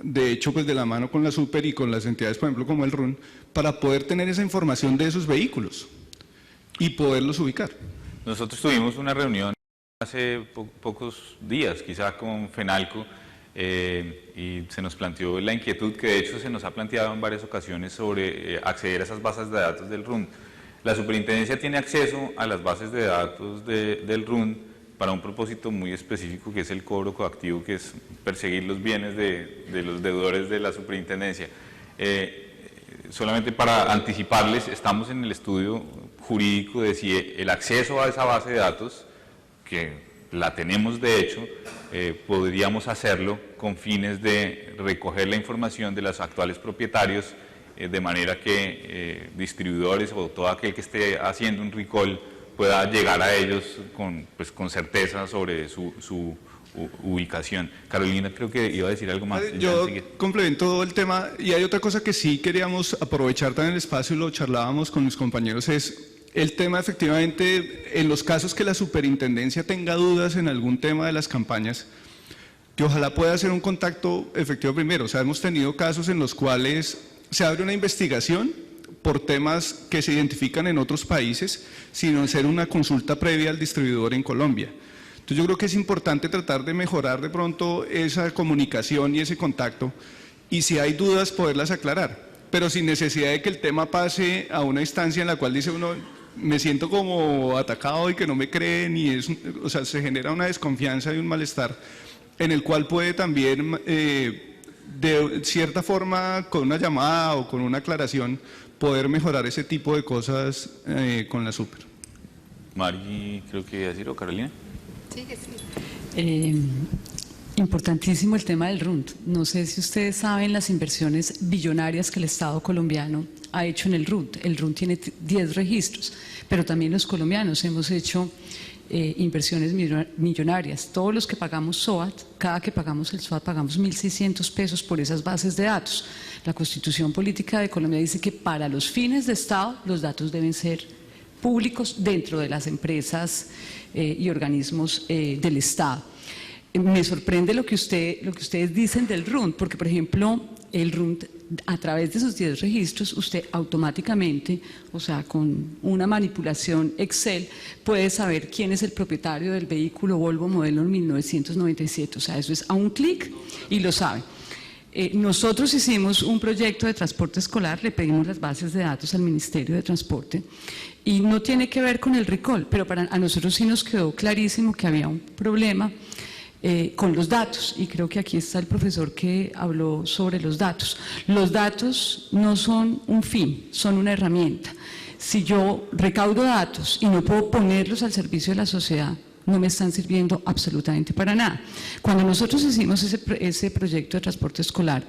de hecho pues de la mano con la Super y con las entidades por ejemplo como el RUN, para poder tener esa información de esos vehículos y poderlos ubicar. Nosotros tuvimos una reunión hace pocos días, quizá con FENALCO, y se nos planteó la inquietud que de hecho se nos ha planteado en varias ocasiones sobre acceder a esas bases de datos del RUN. La superintendencia tiene acceso a las bases de datos del RUN para un propósito muy específico, que es el cobro coactivo, que es perseguir los bienes de los deudores de la superintendencia. Solamente para anticiparles, estamos en el estudio jurídico de si el acceso a esa base de datos, que la tenemos de hecho, podríamos hacerlo con fines de recoger la información de los actuales propietarios, de manera que distribuidores o todo aquel que esté haciendo un recall pueda llegar a ellos con certeza sobre su ubicación. Carolina, creo que iba a decir algo más. Yo complemento el tema, y hay otra cosa que sí queríamos aprovechar también el espacio y lo charlábamos con mis compañeros, es el tema efectivamente, en los casos que la superintendencia tenga dudas en algún tema de las campañas, que ojalá pueda hacer un contacto efectivo primero. O sea, hemos tenido casos en los cuales se abre una investigación por temas que se identifican en otros países, sino hacer una consulta previa al distribuidor en Colombia. Entonces yo creo que es importante tratar de mejorar de pronto esa comunicación y ese contacto, y si hay dudas poderlas aclarar, pero sin necesidad de que el tema pase a una instancia en la cual dice uno, me siento como atacado y que no me creen, y o sea, se genera una desconfianza y un malestar en el cual puede también de cierta forma con una llamada o con una aclaración poder mejorar ese tipo de cosas con la Super. Mari, creo que iba a decir, o Carolina. Sí, que sí. Importantísimo el tema del RUND. No sé si ustedes saben las inversiones billonarias que el Estado colombiano ha hecho en el RUND. El RUND tiene 10 registros, pero también los colombianos hemos hecho inversiones millonarias. Todos los que pagamos SOAT, cada que pagamos el SOAT pagamos 1.600 pesos por esas bases de datos. La Constitución Política de Colombia dice que para los fines de Estado los datos deben ser públicos dentro de las empresas y organismos del Estado. Me sorprende lo que ustedes dicen del RUND, porque por ejemplo el RUND, a través de sus 10 registros, usted automáticamente, o sea, con una manipulación Excel, puede saber quién es el propietario del vehículo Volvo modelo 1997. O sea, eso es a un clic y lo sabe. Nosotros hicimos un proyecto de transporte escolar, le pedimos las bases de datos al Ministerio de Transporte y no tiene que ver con el recall, pero a nosotros sí nos quedó clarísimo que había un problema con los datos, y creo que aquí está el profesor que habló sobre los datos. Los datos no son un fin, son una herramienta. Si yo recaudo datos y no puedo ponerlos al servicio de la sociedad, no me están sirviendo absolutamente para nada. Cuando nosotros hicimos ese proyecto de transporte escolar,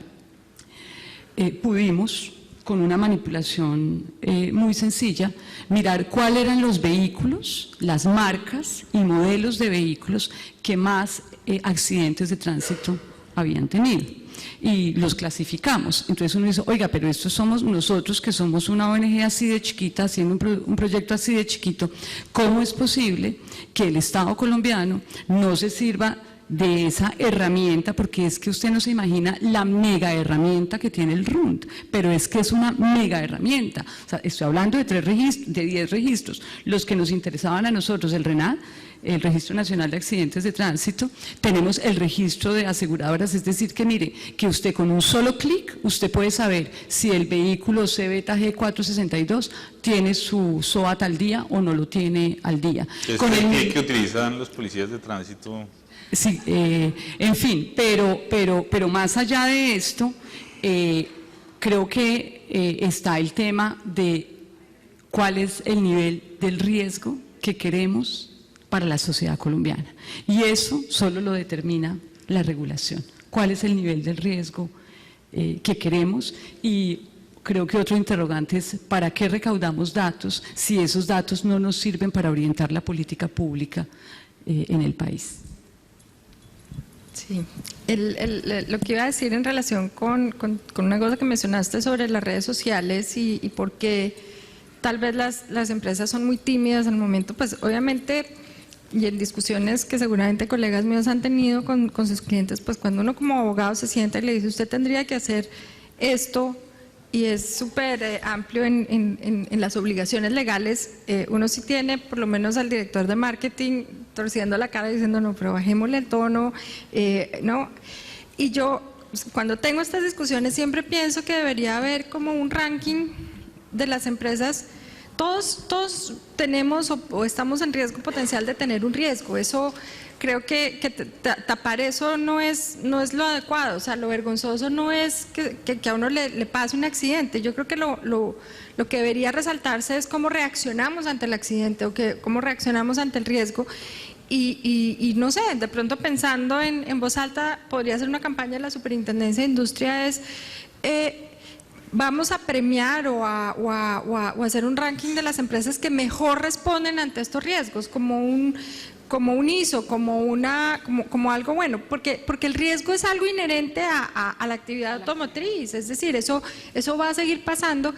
pudimos, con una manipulación muy sencilla, mirar cuáles eran los vehículos, las marcas y modelos de vehículos que más accidentes de tránsito habían tenido. Y los clasificamos. Entonces uno dice, oiga, pero estos somos nosotros que somos una ONG así de chiquita, haciendo un proyecto así de chiquito. ¿Cómo es posible que el Estado colombiano no se sirva de esa herramienta? Porque es que usted no se imagina la mega herramienta que tiene el RUND, pero es que es una mega herramienta. O sea, estoy hablando de 10 registros, los que nos interesaban a nosotros, el RENAD, el Registro Nacional de Accidentes de Tránsito, tenemos el registro de aseguradoras, es decir, que mire, que usted con un solo clic, usted puede saber si el vehículo G462 tiene su SOAT al día o no lo tiene al día. ¿Es con el clic que utilizan los policías de tránsito? Sí, en fin, pero más allá de esto, creo que está el tema de cuál es el nivel del riesgo que queremos para la sociedad colombiana. Y eso solo lo determina la regulación. ¿Cuál es el nivel del riesgo que queremos? Y creo que otro interrogante es ¿para qué recaudamos datos si esos datos no nos sirven para orientar la política pública en el país? Sí, lo que iba a decir en relación con una cosa que mencionaste sobre las redes sociales y por qué tal vez las empresas son muy tímidas al momento, pues obviamente, y en discusiones que seguramente colegas míos han tenido con sus clientes, pues cuando uno como abogado se sienta y le dice usted tendría que hacer esto, y es súper amplio en las obligaciones legales, uno sí tiene por lo menos al director de marketing torciendo la cara diciendo no, pero bajémosle el tono, no. Y yo cuando tengo estas discusiones siempre pienso que debería haber como un ranking de las empresas. Todos tenemos o estamos en riesgo potencial de tener un riesgo. Eso creo que tapar eso no es lo adecuado. O sea, lo vergonzoso no es que a uno le pase un accidente. Yo creo que lo que debería resaltarse es cómo reaccionamos ante el accidente o cómo reaccionamos ante el riesgo. Y no sé, de pronto pensando en voz alta, podría ser una campaña de la Superintendencia de Industria vamos a premiar o a hacer un ranking de las empresas que mejor responden ante estos riesgos, como un ISO, como algo bueno, porque el riesgo es algo inherente a la actividad automotriz, es decir, eso va a seguir pasando,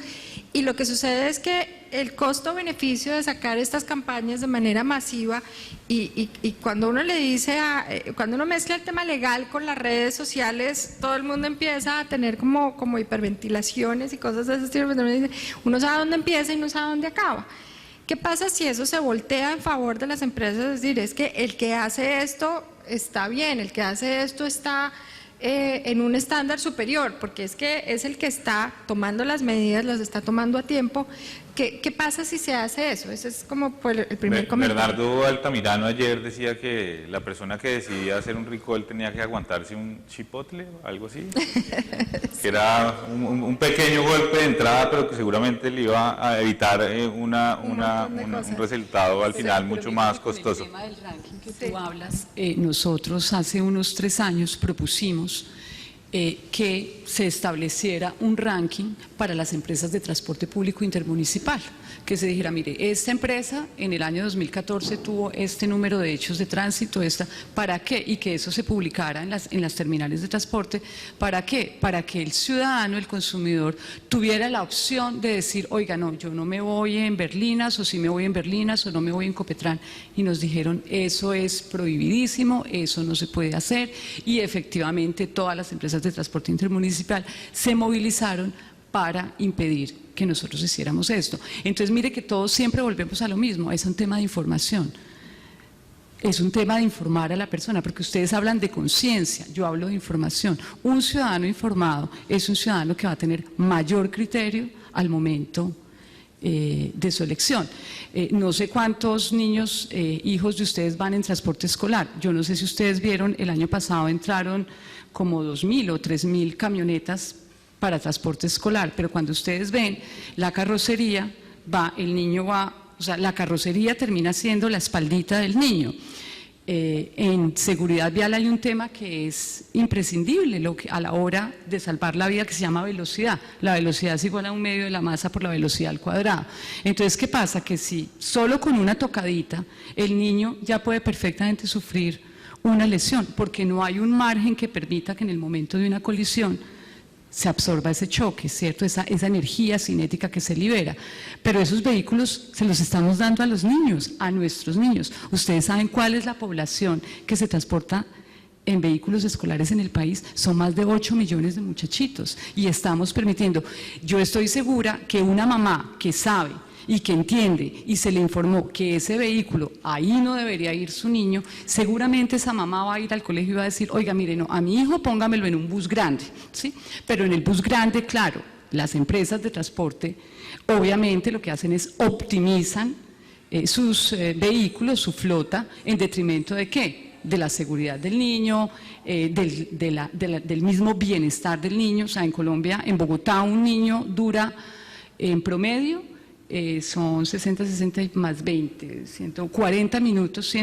y lo que sucede es que el costo-beneficio de sacar estas campañas de manera masiva y cuando uno le dice, cuando uno mezcla el tema legal con las redes sociales, todo el mundo empieza a tener como hiperventilaciones y cosas de ese estilo, uno sabe dónde empieza y no sabe dónde acaba. ¿Qué pasa si eso se voltea en favor de las empresas? Es decir, es que el que hace esto está bien, el que hace esto está en un estándar superior, porque es que es el que está tomando las medidas, las está tomando a tiempo. ¿Qué pasa si se hace eso? Ese es como el primer comentario. Bernardo Altamirano ayer decía que la persona que decidía hacer un recall tenía que aguantarse un chipotle o algo así, que era un pequeño golpe de entrada, pero que seguramente le iba a evitar un resultado al final mucho más costoso. El tema del ranking que tú hablas, nosotros hace unos 3 años propusimos que se estableciera un ranking para las empresas de transporte público intermunicipal. que se dijera, mire, esta empresa en el año 2014 tuvo este número de hechos de tránsito, ¿para qué? Y que eso se publicara en las terminales de transporte, ¿para qué? Para que el ciudadano, el consumidor, tuviera la opción de decir, oiga, no, yo no me voy en Berlinas, o sí me voy en Berlinas, o no me voy en Copetrán. Y nos dijeron, eso es prohibidísimo, eso no se puede hacer, y efectivamente todas las empresas de transporte intermunicipal se movilizaron para impedir que nosotros hiciéramos esto. Entonces, mire que todos siempre volvemos a lo mismo, es un tema de información. Es un tema de informar a la persona, porque ustedes hablan de conciencia, yo hablo de información. Un ciudadano informado es un ciudadano que va a tener mayor criterio al momento de su elección. No sé cuántos niños, hijos de ustedes van en transporte escolar. Yo no sé si ustedes vieron, el año pasado entraron como 2.000 o 3.000 camionetas para transporte escolar, pero cuando ustedes ven la carrocería, el niño va, o sea, la carrocería termina siendo la espaldita del niño. En seguridad vial hay un tema que es imprescindible a la hora de salvar la vida, que se llama velocidad. La velocidad es igual a 1/2 de la masa por la velocidad al cuadrado. Entonces, ¿qué pasa? Que si solo con una tocadita el niño ya puede perfectamente sufrir una lesión, porque no hay un margen que permita que en el momento de una colisión se absorba ese choque, ¿cierto? Esa energía cinética que se libera. Pero esos vehículos se los estamos dando a los niños, a nuestros niños. Ustedes saben cuál es la población que se transporta en vehículos escolares en el país. Son más de 8 millones de muchachitos y estamos permitiendo. Yo estoy segura que una mamá que sabe y que entiende y se le informó que ese vehículo, ahí no debería ir su niño, seguramente esa mamá va a ir al colegio y va a decir, oiga, mire, no, a mi hijo póngamelo en un bus grande, ¿sí? Pero en el bus grande, claro, las empresas de transporte obviamente lo que hacen es optimizan sus vehículos, su flota, en detrimento ¿de qué? De la seguridad del niño, del mismo bienestar del niño. O sea, en Colombia, en Bogotá, un niño dura en promedio son 60 más 20, 140 minutos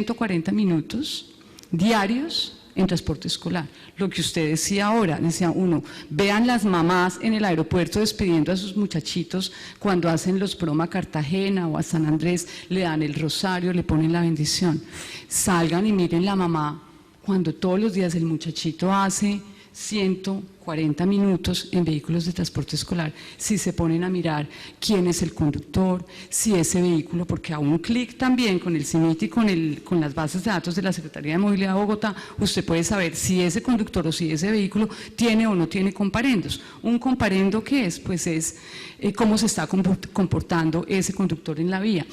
diarios en transporte escolar. Lo que usted decía ahora, decía uno, vean las mamás en el aeropuerto despidiendo a sus muchachitos cuando hacen los prom a Cartagena o a San Andrés, le dan el rosario, le ponen la bendición. Salgan y miren la mamá cuando todos los días el muchachito hace 140 minutos en vehículos de transporte escolar, si se ponen a mirar quién es el conductor, si ese vehículo, porque a un clic también con el CIMIT y con las bases de datos de la Secretaría de Movilidad de Bogotá, usted puede saber si ese conductor o si ese vehículo tiene o no tiene comparendos. ¿Un comparendo qué es? Pues es cómo se está comportando ese conductor en la vía.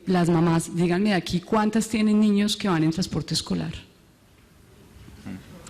Las mamás, díganme de aquí, ¿cuántas tienen niños que van en transporte escolar?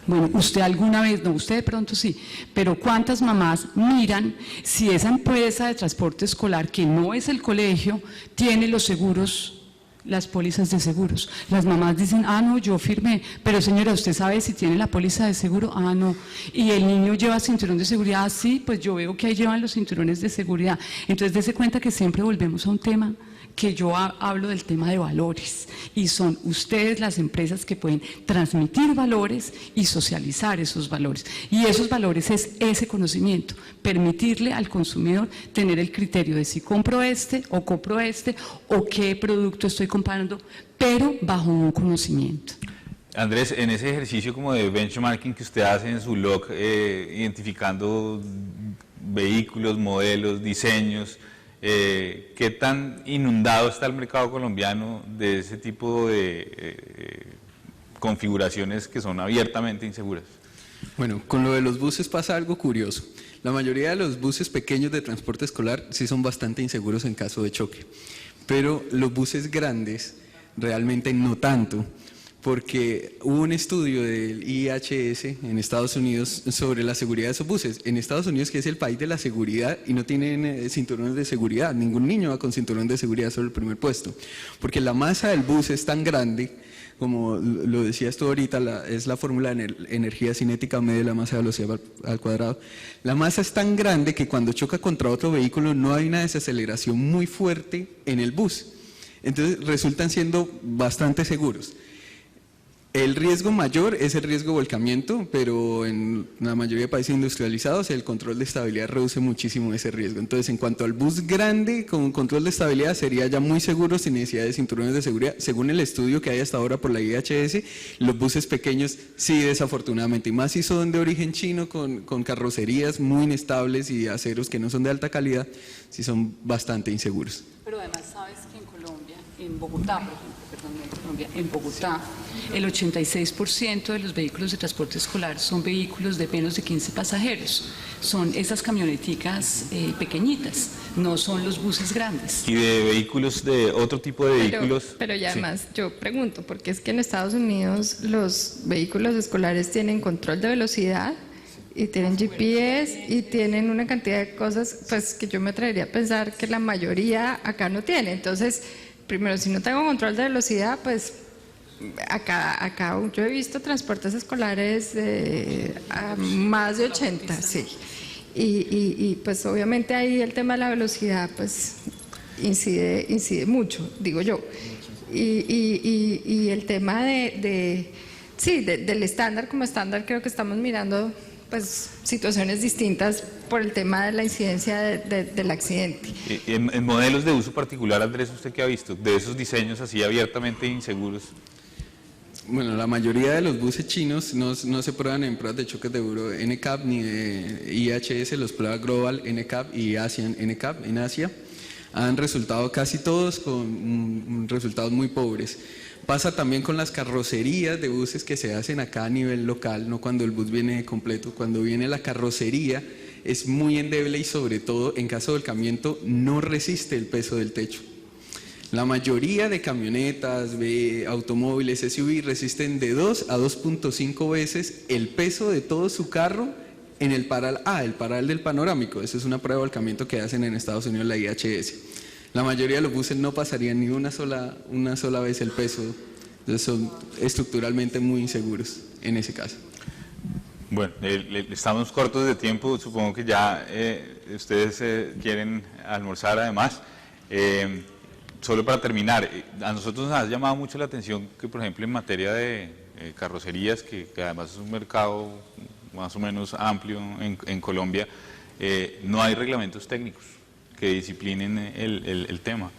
Bueno, usted alguna vez, no, usted de pronto sí, pero ¿cuántas mamás miran si esa empresa de transporte escolar, que no es el colegio, tiene los seguros, las pólizas de seguros? Las mamás dicen, ah, no, yo firmé, pero señora, ¿usted sabe si tiene la póliza de seguro? Ah, no. ¿Y el niño lleva cinturón de seguridad? Sí, pues yo veo que ahí llevan los cinturones de seguridad. Entonces, dése cuenta que siempre volvemos a un tema que yo hablo del tema de valores, y son ustedes las empresas que pueden transmitir valores y socializar esos valores, y esos valores es ese conocimiento, permitirle al consumidor tener el criterio de si compro o qué producto estoy comprando, pero bajo un conocimiento. Andrés, en ese ejercicio como de benchmarking que usted hace en su blog, identificando vehículos, modelos, diseños, ¿qué tan inundado está el mercado colombiano de ese tipo de configuraciones que son abiertamente inseguras? Bueno, con lo de los buses pasa algo curioso. La mayoría de los buses pequeños de transporte escolar sí son bastante inseguros en caso de choque, pero los buses grandes realmente no tanto, porque hubo un estudio del IHS en Estados Unidos sobre la seguridad de esos buses. En Estados Unidos, que es el país de la seguridad, y no tienen cinturones de seguridad, ningún niño va con cinturón de seguridad sobre el primer puesto, porque la masa del bus es tan grande, como lo decías tú ahorita, es la fórmula de energía cinética media de la masa de velocidad al cuadrado. La masa es tan grande que cuando choca contra otro vehículo no hay una desaceleración muy fuerte en el bus, entonces resultan siendo bastante seguros. El riesgo mayor es el riesgo de volcamiento, pero en la mayoría de países industrializados el control de estabilidad reduce muchísimo ese riesgo. Entonces, en cuanto al bus grande con control de estabilidad, sería ya muy seguro sin necesidad de cinturones de seguridad. Según el estudio que hay hasta ahora por la IHS, los buses pequeños sí, desafortunadamente, y más si son de origen chino con carrocerías muy inestables y aceros que no son de alta calidad, sí son bastante inseguros. Pero además sabes que en Colombia, en Bogotá, por ejemplo, perdón, no en Colombia, en Bogotá, el 86% de los vehículos de transporte escolar son vehículos de menos de 15 pasajeros. Son esas camioneticas pequeñitas, no son los buses grandes. Y de vehículos, de otro tipo de vehículos. Pero ya sí. además yo pregunto, porque es que en Estados Unidos los vehículos escolares tienen control de velocidad y tienen GPS y tienen una cantidad de cosas pues que yo me atrevería a pensar que la mayoría acá no tiene. Entonces, primero, si no tengo control de velocidad, pues acá yo he visto transportes escolares a más de 80, sí. Y pues obviamente ahí el tema de la velocidad pues incide mucho, digo yo. Y el tema del estándar como estándar, creo que estamos mirando pues situaciones distintas por el tema de la incidencia del accidente. En modelos de uso particular, Andrés, ¿usted qué ha visto? De esos diseños así abiertamente inseguros. Bueno, la mayoría de los buses chinos no se prueban en pruebas de choques de Euro NCAP ni de IHS, los prueba Global NCAP y Asian NCAP en Asia. Han resultado casi todos con resultados muy pobres. Pasa también con las carrocerías de buses que se hacen acá a nivel local, no cuando el bus viene completo. Cuando viene la carrocería es muy endeble y sobre todo en caso de volcamiento no resiste el peso del techo. La mayoría de camionetas, automóviles, SUV resisten de 2 a 2.5 veces el peso de todo su carro en el paral el paral del panorámico. Eso es una prueba de volcamiento que hacen en Estados Unidos, la IHS. La mayoría de los buses no pasarían ni una sola vez el peso, entonces son estructuralmente muy inseguros en ese caso. Bueno, estamos cortos de tiempo, supongo que ya ustedes quieren almorzar además. Solo para terminar, a nosotros nos ha llamado mucho la atención que, por ejemplo, en materia de carrocerías, que además es un mercado más o menos amplio en Colombia, no hay reglamentos técnicos que disciplinen el tema.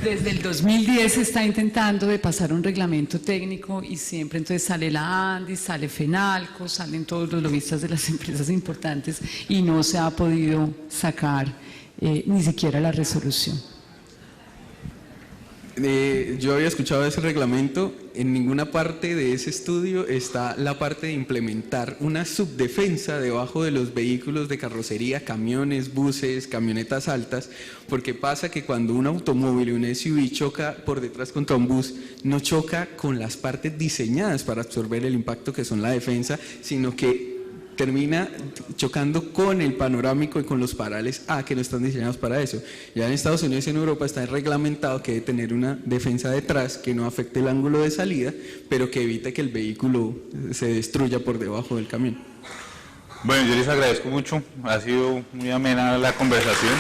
Desde el 2010 se está intentando de pasar un reglamento técnico y siempre entonces sale la ANDI, sale FENALCO, salen todos los lobistas de las empresas importantes y no se ha podido sacar ni siquiera la resolución. Yo había escuchado ese reglamento, en ninguna parte de ese estudio está la parte de implementar una subdefensa debajo de los vehículos de carrocería, camiones, buses, camionetas altas, porque pasa que cuando un automóvil y un SUV choca por detrás contra un bus, no choca con las partes diseñadas para absorber el impacto que son la defensa, sino que termina chocando con el panorámico y con los parales que no están diseñados para eso. Ya en Estados Unidos y en Europa está reglamentado que debe tener una defensa detrás que no afecte el ángulo de salida, pero que evite que el vehículo se destruya por debajo del camión. Bueno, yo les agradezco mucho, ha sido muy amena la conversación.